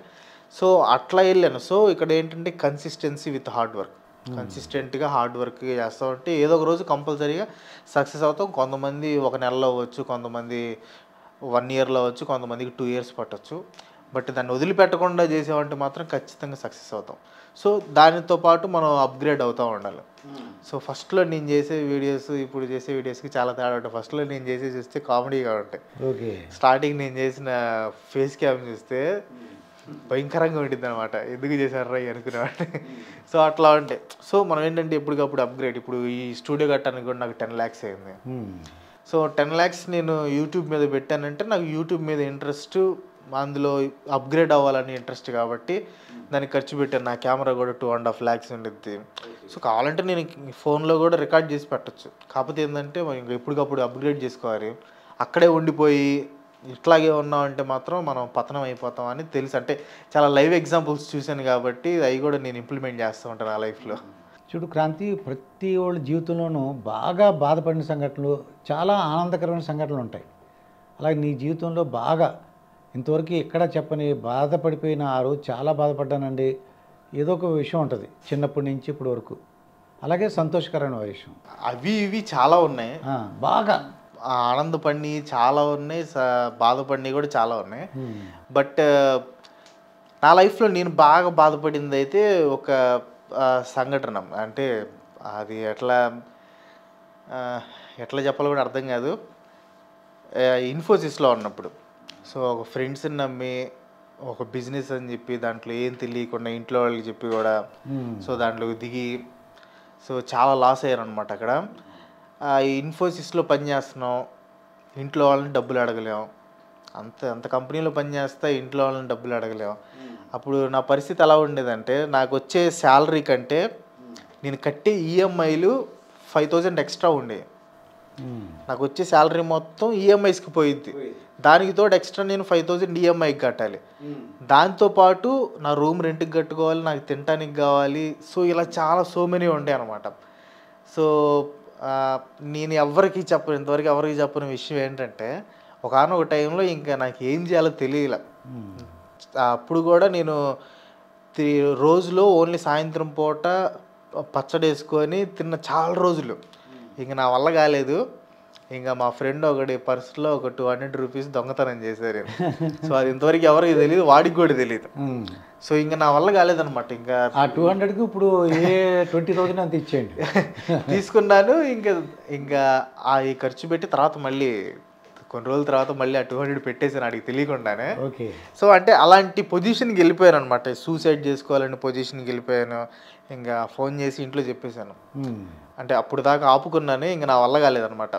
సో అట్లా వెళ్ళాను. సో ఇక్కడ ఏంటంటే కన్సిస్టెన్సీ విత్ హార్డ్ వర్క్. కన్సిస్టెంట్గా హార్డ్ వర్క్ చేస్తామంటే ఏదో ఒక రోజు కంపల్సరీగా సక్సెస్ అవుతాం. కొంతమంది 1 నెలలో అవ్వచ్చు, కొంతమంది 1 ఇయర్లో అవ్వచ్చు, కొంతమందికి 2 years పట్టవచ్చు. బట్ దాన్ని వదిలిపెట్టకుండా చేసామంటే మాత్రం ఖచ్చితంగా సక్సెస్ అవుతాం. సో దానితో పాటు మనం అప్గ్రేడ్ అవుతూ ఉండాలి. సో ఫస్ట్లో నేను చేసే వీడియోస్ ఇప్పుడు చేసే వీడియోస్కి చాలా తేడా ఉంటాయి. ఫస్ట్లో నేను చేసే చూస్తే కామెడీగా ఉంటాయి. స్టార్టింగ్ నేను చేసిన ఫేస్ క్యామ్ చూస్తే భయంకరంగా ఉంటుంది అనమాట, ఎందుకు చేశారా అనుకునేవాడిని. సో అట్లా ఉంటాయి. సో మనం ఏంటంటే ఎప్పటికప్పుడు అప్గ్రేడ్. ఇప్పుడు ఈ స్టూడియో కట్టడానికి కూడా నాకు 10 lakhs అయింది. సో 10 lakhs నేను యూట్యూబ్ మీద పెట్టానంటే నాకు యూట్యూబ్ మీద ఇంట్రెస్ట్, అందులో అప్గ్రేడ్ అవ్వాలని ఇంట్రెస్ట్ కాబట్టి దానికి ఖర్చు పెట్టాను. నా కెమెరా కూడా 2.5 lakhs ఉండిద్ది. సో కావాలంటే నేను ఫోన్లో కూడా రికార్డ్ చేసి పెట్టచ్చు. కాకపోతే ఏంటంటే మనం ఎప్పటికప్పుడు అప్గ్రేడ్ చేసుకోవాలి. అక్కడే ఉండిపోయి ఇట్లాగే ఉన్నామంటే మాత్రం మనం పతనం అయిపోతామని తెలుసు. అంటే చాలా లైవ్ ఎగ్జాంపుల్స్ చూశాను కాబట్టి అవి కూడా నేను ఇంప్లిమెంట్ చేస్తూ ఉంటాను ఆ లైఫ్లో. చూడు క్రాంతి, ప్రతి వాళ్ళ జీవితంలోనూ బాగా బాధపడిన సంఘటనలు, చాలా ఆనందకరమైన సంఘటనలు ఉంటాయి. అలాగే నీ జీవితంలో బాగా ఇంతవరకు ఎక్కడా చెప్పని బాధపడిపోయిన ఆ రోజు చాలా బాధపడ్డానండి ఏదో ఒక విషయం ఉంటుంది చిన్నప్పటి నుంచి ఇప్పటి వరకు, అలాగే సంతోషకరమైన విషయం, అవి ఇవి చాలా ఉన్నాయి. బాగా ఆనందపడినవి చాలా ఉన్నాయి, బాధపడినవి కూడా చాలా ఉన్నాయి. బట్ నా లైఫ్లో నేను బాగా బాధపడింది అయితే ఒక సంఘటన. అంటే అది ఎట్లా చెప్పాలో కూడా అర్థం కాదు. ఇన్ఫోసిస్లో ఉన్నప్పుడు సో ఒక ఫ్రెండ్స్ని నమ్మి ఒక బిజినెస్ అని చెప్పి దాంట్లో ఏం తెలియకుండా ఇంట్లో వాళ్ళకి చెప్పి కూడా సో దాంట్లోకి దిగి సో చాలా లాస్ అయ్యారు అనమాట అక్కడ. ఇన్ఫోసిస్లో పనిచేస్తున్నాం, ఇంట్లో వాళ్ళని డబ్బులు అడగలేం. అంత కంపెనీలో పనిచేస్తా ఇంట్లో వాళ్ళని డబ్బులు అడగలేం. అప్పుడు నా పరిస్థితి ఎలా ఉండేదంటే, నాకు వచ్చే శాలరీ కంటే నేను కట్టే ఈఎంఐలు 5,000 ఎక్స్ట్రా ఉండేవి. నాకు వచ్చే శాలరీ మొత్తం ఈఎంఐస్కి పోయిద్ది. దానికి తోడు ఎక్స్ట్రా నేను 5,000 ఈఎంఐకి కట్టాలి. దాంతోపాటు నా రూమ్ రెంట్కి కట్టుకోవాలి, నాకు తినడానికి కావాలి. సో ఇలా చాలా సో మెనీ ఉండే అనమాట. సో నేను ఇంతవరకు ఎవరికి చెప్పని విషయం ఏంటంటే, ఒకానొక టైంలో ఇంకా నాకు ఏం చేయాలో తెలియలే. అప్పుడు కూడా నేను రోజులో ఓన్లీ సాయంత్రం పూట పచ్చడి వేసుకొని తిన్న చాలా రోజులు. ఇంక నా వల్ల కాలేదు. ఇంకా మా ఫ్రెండ్ ఒకటి పర్సులో ఒక 200 రూపీస్ దొంగతనం చేశారు. సో అది ఇంతవరకు ఎవరికి తెలియదు, వాడికి కూడా తెలియదు. సో ఇంకా నా వల్ల కాలేదనమాట. ఇంకా ఆ 200కి ఇప్పుడు 20,000 అంత ఇచ్చేయండి. తీసుకున్నాను. ఇంకా ఈ ఖర్చు పెట్టి తర్వాత మళ్ళీ కొన్ని రోజుల తర్వాత మళ్ళీ ఆ 200 పెట్టేసాను అడిగి తెలియకుండానే. ఓకే. సో అంటే అలాంటి పొజిషన్కి వెళ్ళిపోయాను అనమాట. సూసైడ్ చేసుకోవాలని పొజిషన్కి వెళ్ళిపోయాను. ఇంకా ఫోన్ చేసి ఇంట్లో చెప్పేశాను. అంటే అప్పుడు దాకా ఆపుకున్నాను, ఇంకా నా వల్ల కాలేదనమాట.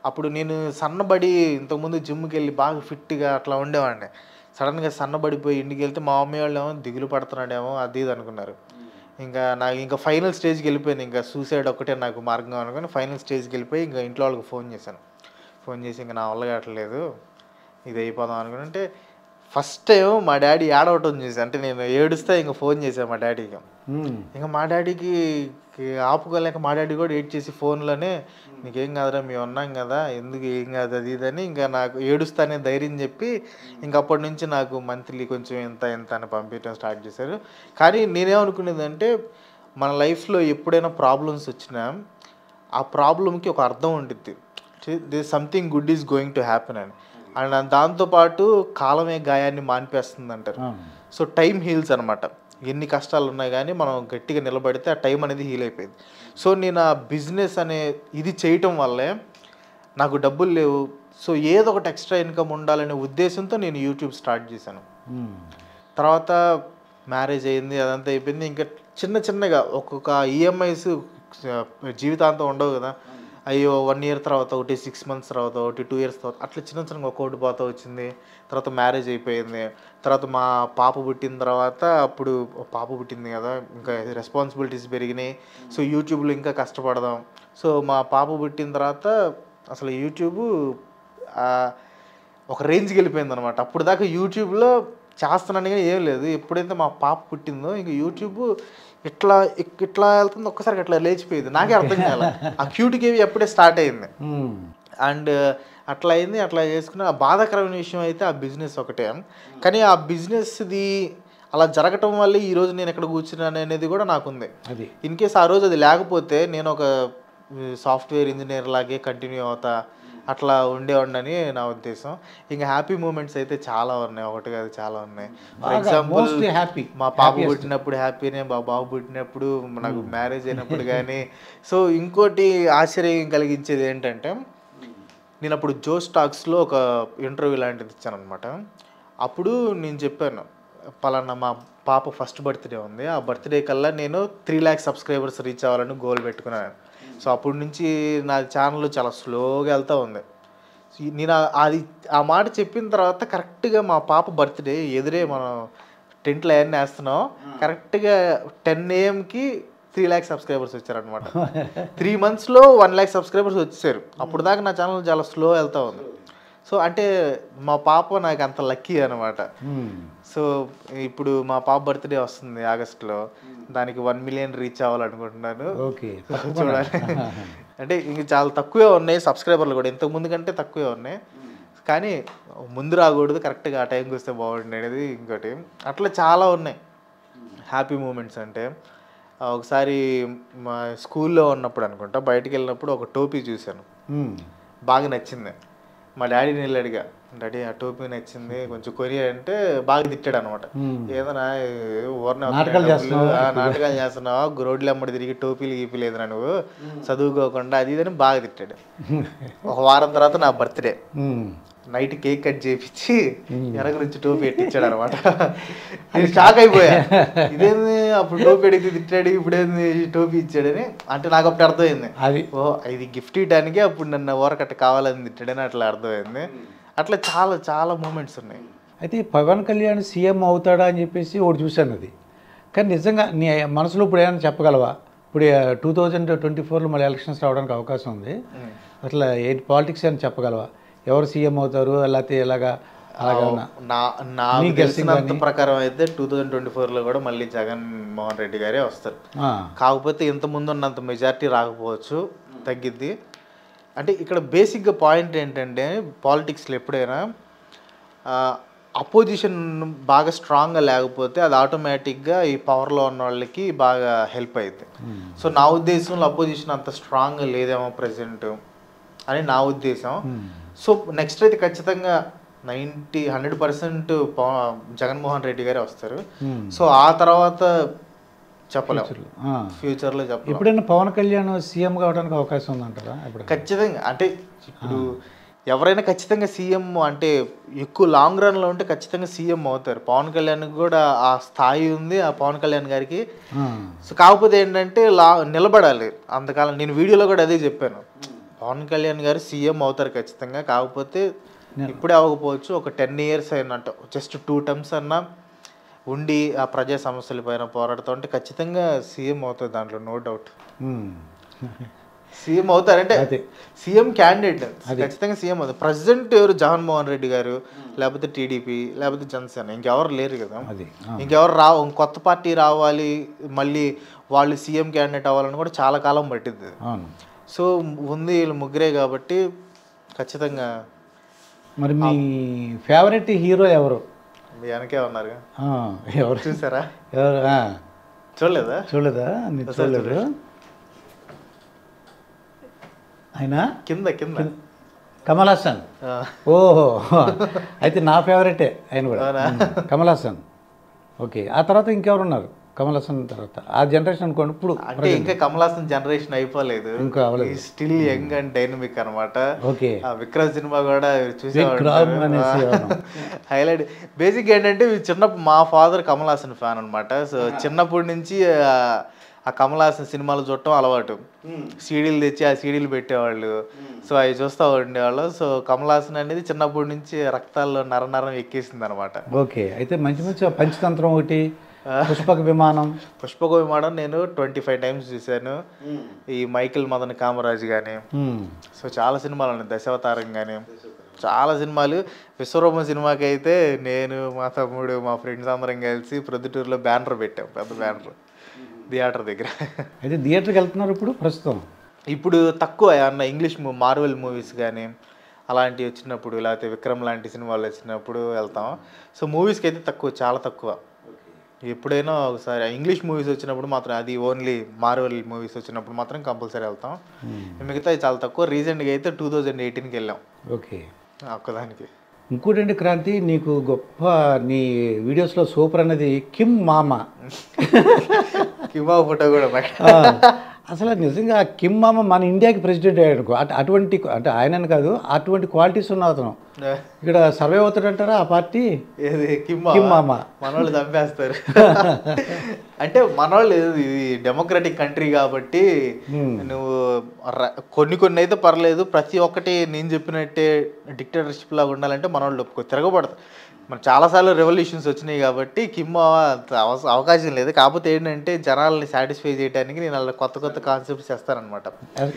అప్పుడు నేను సన్నబడి ఇంతకుముందు జిమ్కి వెళ్ళి బాగా ఫిట్గా అట్లా ఉండేవాడిని. సడన్గా సన్నబడిపోయి ఇంటికి వెళ్తే మా మమ్మీ వాళ్ళు ఏమో దిగులు పడుతున్నాడేమో అది ఇది అనుకున్నారు. ఇంకా ఫైనల్ స్టేజ్కి వెళ్ళిపోయింది. ఇంకా సూసైడ్ ఒక్కటే నాకు మార్గం అనుకుని ఫైనల్ స్టేజ్కి వెళ్ళిపోయి ఇంకా ఇంట్లో వాళ్ళకి ఫోన్ చేసి ఇంకా నా వల్ల కావట్లేదు, ఇది అయిపోదాం అనుకుని. అంటే ఫస్ట్ టైం మా డాడీ ఏడవటం చూసి, అంటే నేను ఏడుస్తే ఇంకా ఫోన్ చేశాను మా డాడీకి. ఇంకా మా డాడీకి ఆపుకోలేక మా డాడీ కూడా ఏడ్ చేసి ఫోన్లోనే, నీకేం కాదురా మేము ఉన్నాం కదా, ఎందుకు ఏం కాదు అది ఇదని ఇంకా నాకు ఏడుస్తానే ధైర్యం చెప్పి ఇంక అప్పటి నుంచి నాకు మంత్లీ కొంచెం ఎంత అని పంపించడం స్టార్ట్ చేశారు. కానీ నేనేమనుకునేదంటే, మన లైఫ్లో ఎప్పుడైనా ప్రాబ్లమ్స్ వచ్చినా ఆ ప్రాబ్లంకి ఒక అర్థం ఉంటుంది. This something good is going to happen అని. అండ్ దాంతోపాటు కాలమే గాయాన్ని మాన్పేస్తుంది అంటారు. సో టైం హీల్స్ అనమాట. ఎన్ని కష్టాలు ఉన్నాయి కానీ మనం గట్టిగా నిలబడితే ఆ టైం అనేది హీల్ అయిపోయింది. సో నేను ఆ బిజినెస్ అనే ఇది చేయటం వల్లే నాకు డబ్బులు లేవు, సో ఏదో ఒకటి ఎక్స్ట్రా ఇన్కమ్ ఉండాలనే ఉద్దేశంతో నేను యూట్యూబ్ స్టార్ట్ చేశాను. తర్వాత మ్యారేజ్ అయింది, అదంతా అయిపోయింది. ఇంకా చిన్నగా ఒక్కొక్క ఈఎంఐస్ జీవితాంతం ఉండవు కదా. అయ్యో 1 year తర్వాత ఒకటి, 6 months తర్వాత ఒకటి, 2 years తర్వాత అట్లా చిన్నగా ఒక్కొక్కటి పోతా వచ్చింది. తర్వాత మ్యారేజ్ అయిపోయింది. తర్వాత మా పాప పుట్టిన తర్వాత, అప్పుడు పాప పుట్టింది కదా, ఇంకా రెస్పాన్సిబిలిటీస్ పెరిగినాయి. సో యూట్యూబ్లో ఇంకా కష్టపడదాం. సో మా పాప పుట్టిన తర్వాత అసలు యూట్యూబ్ ఒక రేంజ్కి వెళ్ళిపోయింది అనమాట. అప్పుడు దాకా యూట్యూబ్లో చేస్తున్నాను కానీ ఏం లేదు. ఎప్పుడైతే మా పాప పుట్టిందో ఇంక యూట్యూబ్ ఇట్లా వెళ్తుంది, ఒక్కసారి అట్లా లేచిపోయింది. నాకే అర్థం కాలే ఆ క్యూట్ కేవి ఎప్పుడే స్టార్ట్ అయింది. అండ్ అట్లా అయింది. అట్లా చేసుకున్న బాధాకరమైన విషయం అయితే ఆ బిజినెస్ ఒకటే. కానీ ఆ బిజినెస్ది అలా జరగటం వల్ల ఈరోజు నేను ఎక్కడ కూర్చున్నాను అనేది కూడా నాకుంది. ఇన్ కేస్ ఆ రోజు అది లేకపోతే నేను ఒక సాఫ్ట్వేర్ ఇంజనీర్ లాగే కంటిన్యూ అవుతా, అట్లా ఉండేవాడిని నా ఉద్దేశం. ఇంకా హ్యాపీ మూమెంట్స్ అయితే చాలా ఉన్నాయి, ఒకటి కాదు చాలా ఉన్నాయి. ఫర్ ఎగ్జాంపుల్ మా పాప పుట్టినప్పుడు హ్యాపీనే, మా బాబు పుట్టినప్పుడు, నాకు మ్యారేజ్ అయినప్పుడు కానీ. సో ఇంకోటి ఆశ్చర్యం కలిగించేది ఏంటంటే, నేను అప్పుడు జోస్ టాక్స్లో ఒక ఇంటర్వ్యూ లాంటిది ఇచ్చాను అనమాట. అప్పుడు నేను చెప్పాను, పలానా మా పాప ఫస్ట్ బర్త్డే ఉంది, ఆ బర్త్డే కల్లా నేను 3 lakh సబ్స్క్రైబర్స్ రీచ్ అవ్వాలని గోల్ పెట్టుకున్నాను. సో అప్పటి నుంచి నా ఛానల్ చాలా స్లోగా వెళ్తూ ఉంది. నేను ఆ మాట చెప్పిన తర్వాత కరెక్ట్గా మా పాప బర్త్డే ఎదురే మనం టెంట్లో అవన్నీ వేస్తున్నాం. కరెక్ట్గా 10 AM-కి 3 lakh సబ్స్క్రైబర్స్ వచ్చారనమాట. 3 monthsలో 1 lakh సబ్స్క్రైబర్స్ వచ్చేసారు. అప్పుడు దాకా నా ఛానల్ చాలా స్లో వెళ్తూ ఉంది. సో అంటే మా పాప నాకు అంత లక్కీ అనమాట. సో ఇప్పుడు మా పాప బర్త్డే వస్తుంది ఆగస్టులో, దానికి 1 million రీచ్ అవ్వాలనుకుంటున్నాను. చూడాలి. అంటే ఇంక చాలా తక్కువే ఉన్నాయి సబ్స్క్రైబర్లు కూడా, ఇంతకు ముందు కంటే తక్కువే ఉన్నాయి. కానీ ముందు రాకూడదు, కరెక్ట్గా ఆ టైంకి వస్తే బాగుంటుంది అనేది ఇంకోటి. అట్లా చాలా ఉన్నాయి హ్యాపీ మూమెంట్స్. అంటే ఒకసారి మా స్కూల్లో ఉన్నప్పుడు అనుకుంటా, బయటికి వెళ్ళినప్పుడు ఒక టోపీ చూశాను, బాగా నచ్చింది. మా డాడీని వెళ్ళి అడిగా, డాడీ ఆ టోపీ నచ్చింది కొంచెం కొని అంటే బాగా తిట్టాడు అనమాట. ఏదన్నా నాటకాలు చేస్తున్నావా, రోడ్లు అమ్మడి తిరిగి టోపీలు గీపిలేదురా నువ్వు, చదువుకోకుండా అది ఇదని బాగా తిట్టాడు. ఒక వారం తర్వాత నా బర్త్డే. నైట్ కేక్ కట్ చేయించి వెనక నుంచి టోపీ పెట్టించాడు అనమాట. నేను షాక్ అయిపోయా, ఇదేంది అప్పుడు టోపీ అడిగితే తిట్టాడు, ఇప్పుడేంది టోపీ ఇచ్చాడని. అంటే నాకు అప్పుడు అర్థమైంది, ఓ ఇది గిఫ్ట్ ఇవ్వడానికి అప్పుడు నన్ను ఓరకట్ట కావాలని తిట్టాడని అట్లా అర్థమైంది. అట్లా చాలా చాలా మూమెంట్స్ ఉన్నాయి. అయితే పవన్ కళ్యాణ్ సీఎం అవుతాడా అని చెప్పేసి ఒకటి చూశాను అది. కానీ నిజంగా నీ మనసులో ఇప్పుడు ఏమైనా చెప్పగలవా? ఇప్పుడు 2024లో మళ్ళీ ఎలక్షన్స్ రావడానికి అవకాశం ఉంది. అట్లా ఏంటి పాలిటిక్స్ అని చెప్పగలవా? ఎవరు సీఎం అవుతారు లేకపోతే ఎలాగా? నాకు తెలిసినంత ప్రకారం అయితే 2024లో కూడా మళ్ళీ జగన్మోహన్ రెడ్డి గారే వస్తారు. కాకపోతే ఇంతకుముందు ఉన్నంత మెజారిటీ రాకపోవచ్చు, తగ్గిద్ది. అంటే ఇక్కడ బేసిక్గా పాయింట్ ఏంటంటే పాలిటిక్స్లో ఎప్పుడైనా అపోజిషన్ బాగా స్ట్రాంగ్గా లేకపోతే అది ఆటోమేటిక్గా ఈ పవర్లో ఉన్న వాళ్ళకి బాగా హెల్ప్ అవుతుంది. సో నా ఉద్దేశంలో అపోజిషన్ అంత స్ట్రాంగ్గా లేదేమో ప్రజెంట్ అని నా ఉద్దేశం. సో నెక్స్ట్ అయితే ఖచ్చితంగా 100% జగన్మోహన్ రెడ్డి గారే వస్తారు. సో ఆ తర్వాత చెప్పలేము, ఫ్యూచర్లో చెప్పలేము. ఎప్పుడైనా పవన్ కళ్యాణ్ సీఎం కావడానికి అవకాశం ఉందంటారా? ఖచ్చితంగా. అంటే ఇప్పుడు ఎవరైనా ఖచ్చితంగా సీఎం అంటే ఎక్కువ లాంగ్ రన్లో ఉంటే ఖచ్చితంగా సీఎం అవుతారు. పవన్ కళ్యాణ్కి కూడా ఆ స్థాయి ఉంది, ఆ పవన్ కళ్యాణ్ గారికి. సో కాకపోతే ఏంటంటే నిలబడాలి అంతకాలం. నేను వీడియోలో కూడా అదే చెప్పాను, పవన్ కళ్యాణ్ గారు సీఎం అవుతారు ఖచ్చితంగా. కాకపోతే ఇప్పుడే అవ్వకపోవచ్చు, ఒక 10 years అయినట్టు జస్ట్ 2 terms అన్నా ఉండి ఆ ప్రజా సమస్యల పైన పోరాడుతూ ఉంటే ఖచ్చితంగా సీఎం అవుతుంది, దాంట్లో నో డౌట్. సీఎం అవుతారంటే సీఎం క్యాండిడేట్ ఖచ్చితంగా సీఎం అవుతారు. ప్రెసిడెంట్ ఎవరు? జగన్మోహన్ రెడ్డి గారు, లేకపోతే టీడీపీ, లేకపోతే జనసేన, ఇంకెవరు లేరు కదా. ఇంకెవరు కొత్త పార్టీ రావాలి మళ్ళీ వాళ్ళు సీఎం క్యాండిడేట్ అవ్వాలని కూడా చాలా కాలం పట్టింది. సో ఉంది వీళ్ళు ముగ్గురే కాబట్టి ఖచ్చితంగా. మరి మీ ఫేవరెట్ హీరో ఎవరు? మీ వెనకే ఉన్నారు, ఎవరు చూసారా? ఎవరు చూడలేదా? చూడలేదు. ఆయన కింద కమల్ హాసన్. ఓహో, అయితే నా ఫేవరెటే ఆయన కూడా, కమల్ హాసన్. ఓకే, ఆ తర్వాత ఇంకెవరు ఉన్నారు కమల్ హాసన్ తర్వాత? ఆ జనరేషన్ అనుకోండి. ఇప్పుడు అంటే ఇంకా కమల్ హాసన్ జనరేషన్ అయిపోలేదు, ఇంకా స్టిల్ యంగ్ అండ్ డైనమిక్ అనమాట. ఓకే, విక్రమ్ సినిమా కూడా చూసేవాడు. హైలైట్ బేసిక్ ఏంటంటే చిన్నప్పుడు మా ఫాదర్ కమల్ హాసన్ ఫ్యాన్ అనమాట. సో చిన్నప్పటి నుంచి ఆ కమల్ హాసన్ సినిమాలు చూడటం అలవాటు. సీడీలు తెచ్చి ఆ సీడీలు పెట్టేవాళ్ళు, సో అవి చూస్తూ ఉండేవాళ్ళు. సో కమల్ హాసన్ అనేది చిన్నప్పటి నుంచి రక్తాల్లో నరం ఎక్కేసింది అనమాట. ఓకే, అయితే మంచి పంచతంత్రం ఒకటి, పుష్పక విమానం నేను 25 times చూశాను. ఈ మైకిల్ మదన్ కామరాజు కానీ, సో చాలా సినిమాలు ఉన్నాయి, దశావతారం కానీ చాలా సినిమాలు. విశ్వరూపం సినిమాకి అయితే నేను మా తమ్ముడు మా ఫ్రెండ్స్ అందరం కలిసి ప్రొద్దుటూరులో బ్యానర్ పెట్టాం, పెద్ద బ్యానర్ థియేటర్ దగ్గర. అయితే థియేటర్కి వెళ్తున్నారు ఇప్పుడు ప్రస్తుతం? ఇప్పుడు తక్కువ అన్న ఇంగ్లీష్ మార్వెల్ మూవీస్ కానీ అలాంటివి వచ్చినప్పుడు, లేకపోతే విక్రమ్ లాంటి సినిమాలు వచ్చినప్పుడు వెళ్తాం. సో మూవీస్కి అయితే తక్కువ, చాలా తక్కువ. ఎప్పుడైనా ఒకసారి ఇంగ్లీష్ మూవీస్ వచ్చినప్పుడు మాత్రం, అది ఓన్లీ మార్వెల్ మూవీస్ వచ్చినప్పుడు మాత్రం కంపల్సరీ వెళ్తాం. మిగతా చాలా తక్కువ. రీసెంట్గా అయితే 2018కి వెళ్ళాం. ఓకే, ఒక్కదానికి. ఇంకోటండి క్రాంతి, నీకు గొప్ప నీ వీడియోస్లో సూపర్ అన్నది కిమ్ మామ. కిమ్ ఫోటో కూడా అసలు నిజంగా కిమ్ మామ మన ఇండియాకి ప్రెసిడెంట్ అయ్యాడు. అటువంటి అంటే ఆయనని కాదు, అటువంటి క్వాలిటీస్ ఉన్న అతను ఇక్కడ సర్వే అవుతాడంటారా ఆ పార్టీ? కిమ్ మామ మనోళ్ళు చంపేస్తారు. అంటే మనోళ్ళు ఇది డెమోక్రటిక్ కంట్రీ కాబట్టి నువ్వు కొన్ని అయితే పర్లేదు, ప్రతి ఒక్కటి నేను చెప్పినట్టే డిక్టేటర్షిప్ లాగా ఉండాలంటే మనోళ్ళు ఒప్పుకో, తిరగబడతారు. మన చాలాసార్లు రెవల్యూషన్స్ వచ్చినాయి కాబట్టి కిమ్ అవకాశం లేదు. కాకపోతే ఏంటంటే జనాలని సాటిస్ఫై చేయడానికి నేను అలా కొత్త కాన్సెప్ట్స్ చేస్తానమాట.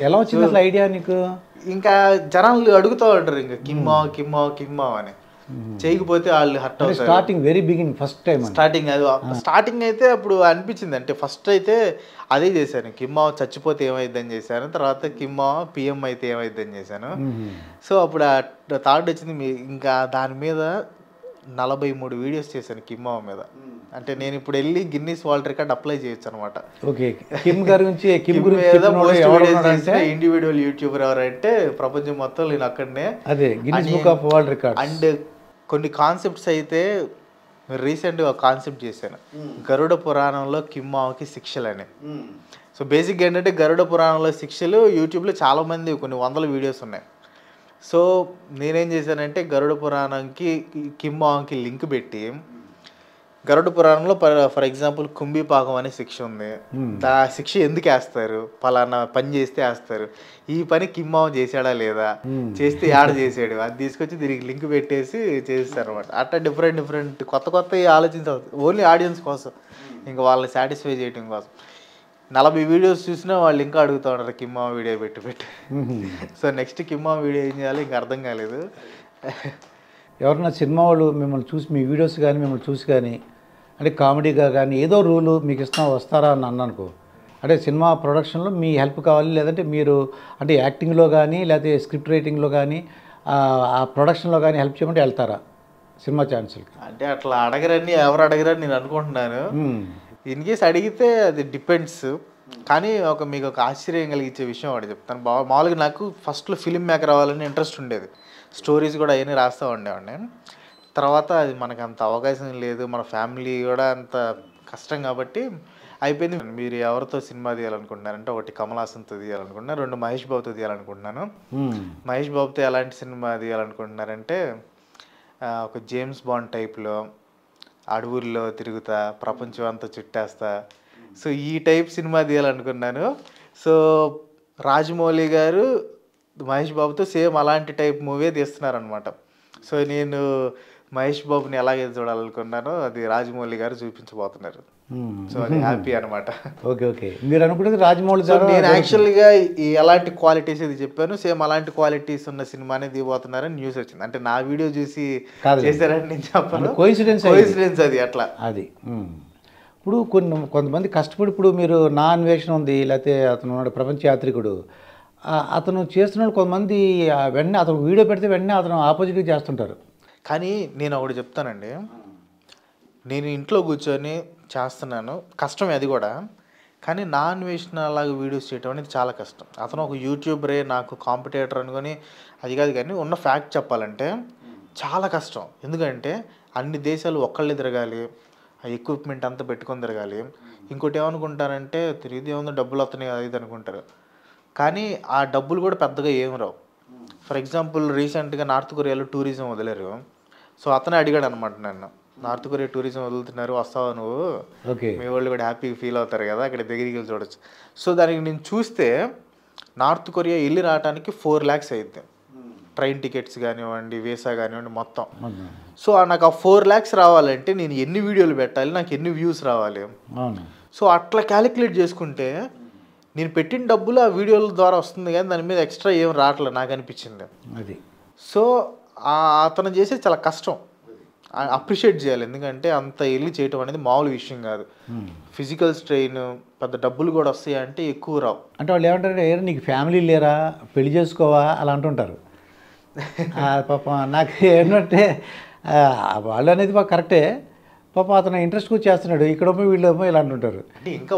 ఎలా వచ్చింది అసలు ఐడియా నీకు? ఇంకా జనాలు అడుగుతూ ఉంటారు ఇంకా కిమ్ అని, చేయకపోతే వాళ్ళు హర్ట్ అవుతారు. Starting very beginning first time starting అయితే అప్పుడు అనిపించింది, అంటే ఫస్ట్ అయితే అదే చేశాను, కిమ్ చచ్చిపోతే ఏమైద్దని చేశాను, తర్వాత కిమ్ పిఎం అయితే ఏమైద్దని చేశాను. సో అప్పుడు ఆ థాట్ వచ్చింది. ఇంకా దాని మీద 43 వీడియోస్ చేశాను కిమ్ మీద. అంటే నేను ఇప్పుడు వెళ్ళి గిన్నీస్ వరల్డ్ రికార్డ్ అప్లై చేయొచ్చు అనమాట. ఇండివిజువల్ యూట్యూబర్ ఎవరంటే ప్రపంచం మొత్తం నేను అక్కడనే. అండ్ కొన్ని కాన్సెప్ట్స్ అయితే రీసెంట్గా ఒక కాన్సెప్ట్ చేశాను, గరుడ పురాణంలో కిమ్మాకి శిక్షలని. సో బేసిక్గా ఏంటంటే గరుడ పురాణంలో శిక్షలు యూట్యూబ్లో చాలామంది కొన్ని 100 వీడియోస్ ఉన్నాయి. సో నేనేం చేశానంటే గరుడ పురాణంకి కింబాంకి లింక్ పెట్టి గరుడ పురాణంలో ఫర్ ఎగ్జాంపుల్ కుంభీపాకం అనే శిక్ష ఉంది. ఆ శిక్ష ఎందుకు వేస్తారు, పలానా పని చేస్తే వేస్తారు, ఈ పని కింబావం చేశాడా లేదా, చేస్తే యాడ చేసాడు, అది తీసుకొచ్చి దీనికి లింక్ పెట్టేసి చేస్తారు అనమాట. అట్లా డిఫరెంట్ కొత్త ఆలోచించాలి ఓన్లీ ఆడియన్స్ కోసం, ఇంకా వాళ్ళని సాటిస్ఫై చేయడం కోసం. 40 వీడియోస్ చూసినా వాళ్ళు ఇంకా అడుగుతూ ఉంటారు కింబావం వీడియో పెట్టి. సో నెక్స్ట్ కింబావం వీడియో ఏం చేయాలి ఇంకా అర్థం కాలేదు. ఎవరన్నా సినిమా వాళ్ళు మిమ్మల్ని చూసి మీ వీడియోస్ కానీ మిమ్మల్ని చూసి కానీ అంటే కామెడీగా కానీ ఏదో రూలు మీకు వస్తారా అని అన్నానుకో, అంటే సినిమా ప్రొడక్షన్లో మీ హెల్ప్ కావాలి, లేదంటే మీరు అంటే యాక్టింగ్లో కానీ లేకపోతే స్క్రిప్ట్ రైటింగ్లో కానీ ఆ ప్రొడక్షన్లో కానీ హెల్ప్ చేయమంటే వెళ్తారా సినిమా ఛాన్సులకి? అంటే అట్లా అడగరని ఎవరు అడగరని నేను అనుకుంటున్నాను. ఇన్ కేస్ అడిగితే అది డిపెండ్స్. కానీ మీకు ఒక ఆశ్చర్యం కలిగించే విషయం ఒకటి చెప్తాను. మామూలుగా నాకు ఫస్ట్లో ఫిలిం మేకర్ అవ్వాలని ఇంట్రెస్ట్ ఉండేది, స్టోరీస్ కూడా అవన్నీ రాస్తూ ఉండేవాడిని. తర్వాత అది మనకు అంత అవకాశం లేదు, మన ఫ్యామిలీ కూడా అంత కష్టం కాబట్టి అయిపోయింది. మీరు ఎవరితో సినిమా తీయాలనుకుంటున్నారంటే ఒకటి కమల్ హాసన్తో తీయాలనుకుంటున్నారు, 2 మహేష్ బాబుతో తీయాలనుకుంటున్నాను. మహేష్ బాబుతో ఎలాంటి సినిమా తీయాలనుకుంటున్నారంటే ఒక జేమ్స్ బాండ్ టైప్లో అడవుల్లో తిరుగుతా ప్రపంచం అంతా చుట్టేస్తా, సో ఈ టైప్ సినిమా తీయాలనుకున్నాను. సో రాజమౌళి గారు మహేష్ బాబుతో సేమ్ అలాంటి టైప్ మూవీ తీస్తున్నారనమాట. సో నేను మహేష్ బాబుని ఎలాగైతే చూడాలనుకున్నానో అది రాజమౌళి గారు చూపించబోతున్నారు. సో అది హ్యాపీ అనమాట. ఓకే మీరు అనుకుంటే రాజమౌళి గారు. నేను యాక్చువల్గా ఎలాంటి క్వాలిటీస్ ఇది చెప్పాను, సేమ్ అలాంటి క్వాలిటీస్ ఉన్న సినిమానే దిగబోతున్నారని న్యూస్ వచ్చింది. అంటే నా వీడియో చూసి చేశారని నేను చెప్పాను, కోయిన్సిడెన్స్ అది అట్లా. అది ఇప్పుడు కొంతమంది కష్టపడి ఇప్పుడు మీరు నా అన్వేషణ ఉంది, లేకపోతే అతను ప్రపంచ యాత్రికుడు, అతను చేస్తున్న కొంతమంది వెంటనే అతను వీడియో పెడితే వెంటనే అతను ఆపోజిట్గా చేస్తుంటారు. కానీ నేను ఒకటి చెప్తానండి, నేను ఇంట్లో కూర్చొని చేస్తున్నాను, కష్టమే అది కూడా. కానీ నా అన్వేషణ అలాగే వీడియోస్ చేయడం అనేది చాలా కష్టం. అతను ఒక యూట్యూబరే నాకు కాంపిటేటర్ అనుకొని అది కాదు, కానీ ఉన్న ఫ్యాక్ట్ చెప్పాలంటే చాలా కష్టం. ఎందుకంటే అన్ని దేశాలు ఒక్కళ్ళే తిరగాలి, ఆ ఎక్విప్మెంట్ అంతా పెట్టుకొని తిరగాలి. ఇంకోటి ఏమనుకుంటారంటే తిరిగితే ఏముందో డబ్బులు వస్తున్నాయి అది ఇది అనుకుంటారు, కానీ ఆ డబ్బులు కూడా పెద్దగా ఏం రావు. ఫర్ ఎగ్జాంపుల్ రీసెంట్గా నార్త్ కొరియాలో టూరిజం వదిలేరు. సో అతనే అడిగాడు అనమాట నన్ను, నార్త్ కొరియా టూరిజం వదులుతున్నారు వస్తావా నువ్వు, మీ వాళ్ళు కూడా హ్యాపీగా ఫీల్ అవుతారు కదా అక్కడ దగ్గరికి వెళ్ళి చూడొచ్చు. సో దానికి నేను చూస్తే నార్త్ కొరియా వెళ్ళి రావడానికి 4 lakhs అయింది, ట్రైన్ టికెట్స్ కానివ్వండి, వీసా కానివ్వండి మొత్తం. సో నాకు ఆ 4 lakhs రావాలంటే నేను ఎన్ని వీడియోలు పెట్టాలి, నాకు ఎన్ని వ్యూస్ రావాలి. సో అట్లా క్యాలిక్యులేట్ చేసుకుంటే నేను పెట్టిన డబ్బులు ఆ వీడియోల ద్వారా వస్తుంది, కానీ దాని మీద ఎక్స్ట్రా ఏం రావట్లేదు నాకు అనిపించింది అది. సో అతను చేసేది చాలా కష్టం, అప్రిషియేట్ చేయాలి. ఎందుకంటే అంత వెళ్ళి చేయటం అనేది మామూలు విషయం కాదు. ఫిజికల్ స్ట్రెయిన్, పెద్ద డబ్బులు కూడా వస్తాయి అంటే ఎక్కువ రావు. అంటే వాళ్ళు ఏమంటారంటే నీకు ఫ్యామిలీ లేరా, పెళ్లి చేసుకోవా అలా అంటుంటారు. పాప నాకు ఏంటంటే వాళ్ళు అనేది కరెక్టే, పాప అతను ఇంట్రెస్ట్ కూడా చేస్తున్నాడు, ఇక్కడ వీళ్ళేమో ఇలా అంటుంటారు. అంటే ఇంకా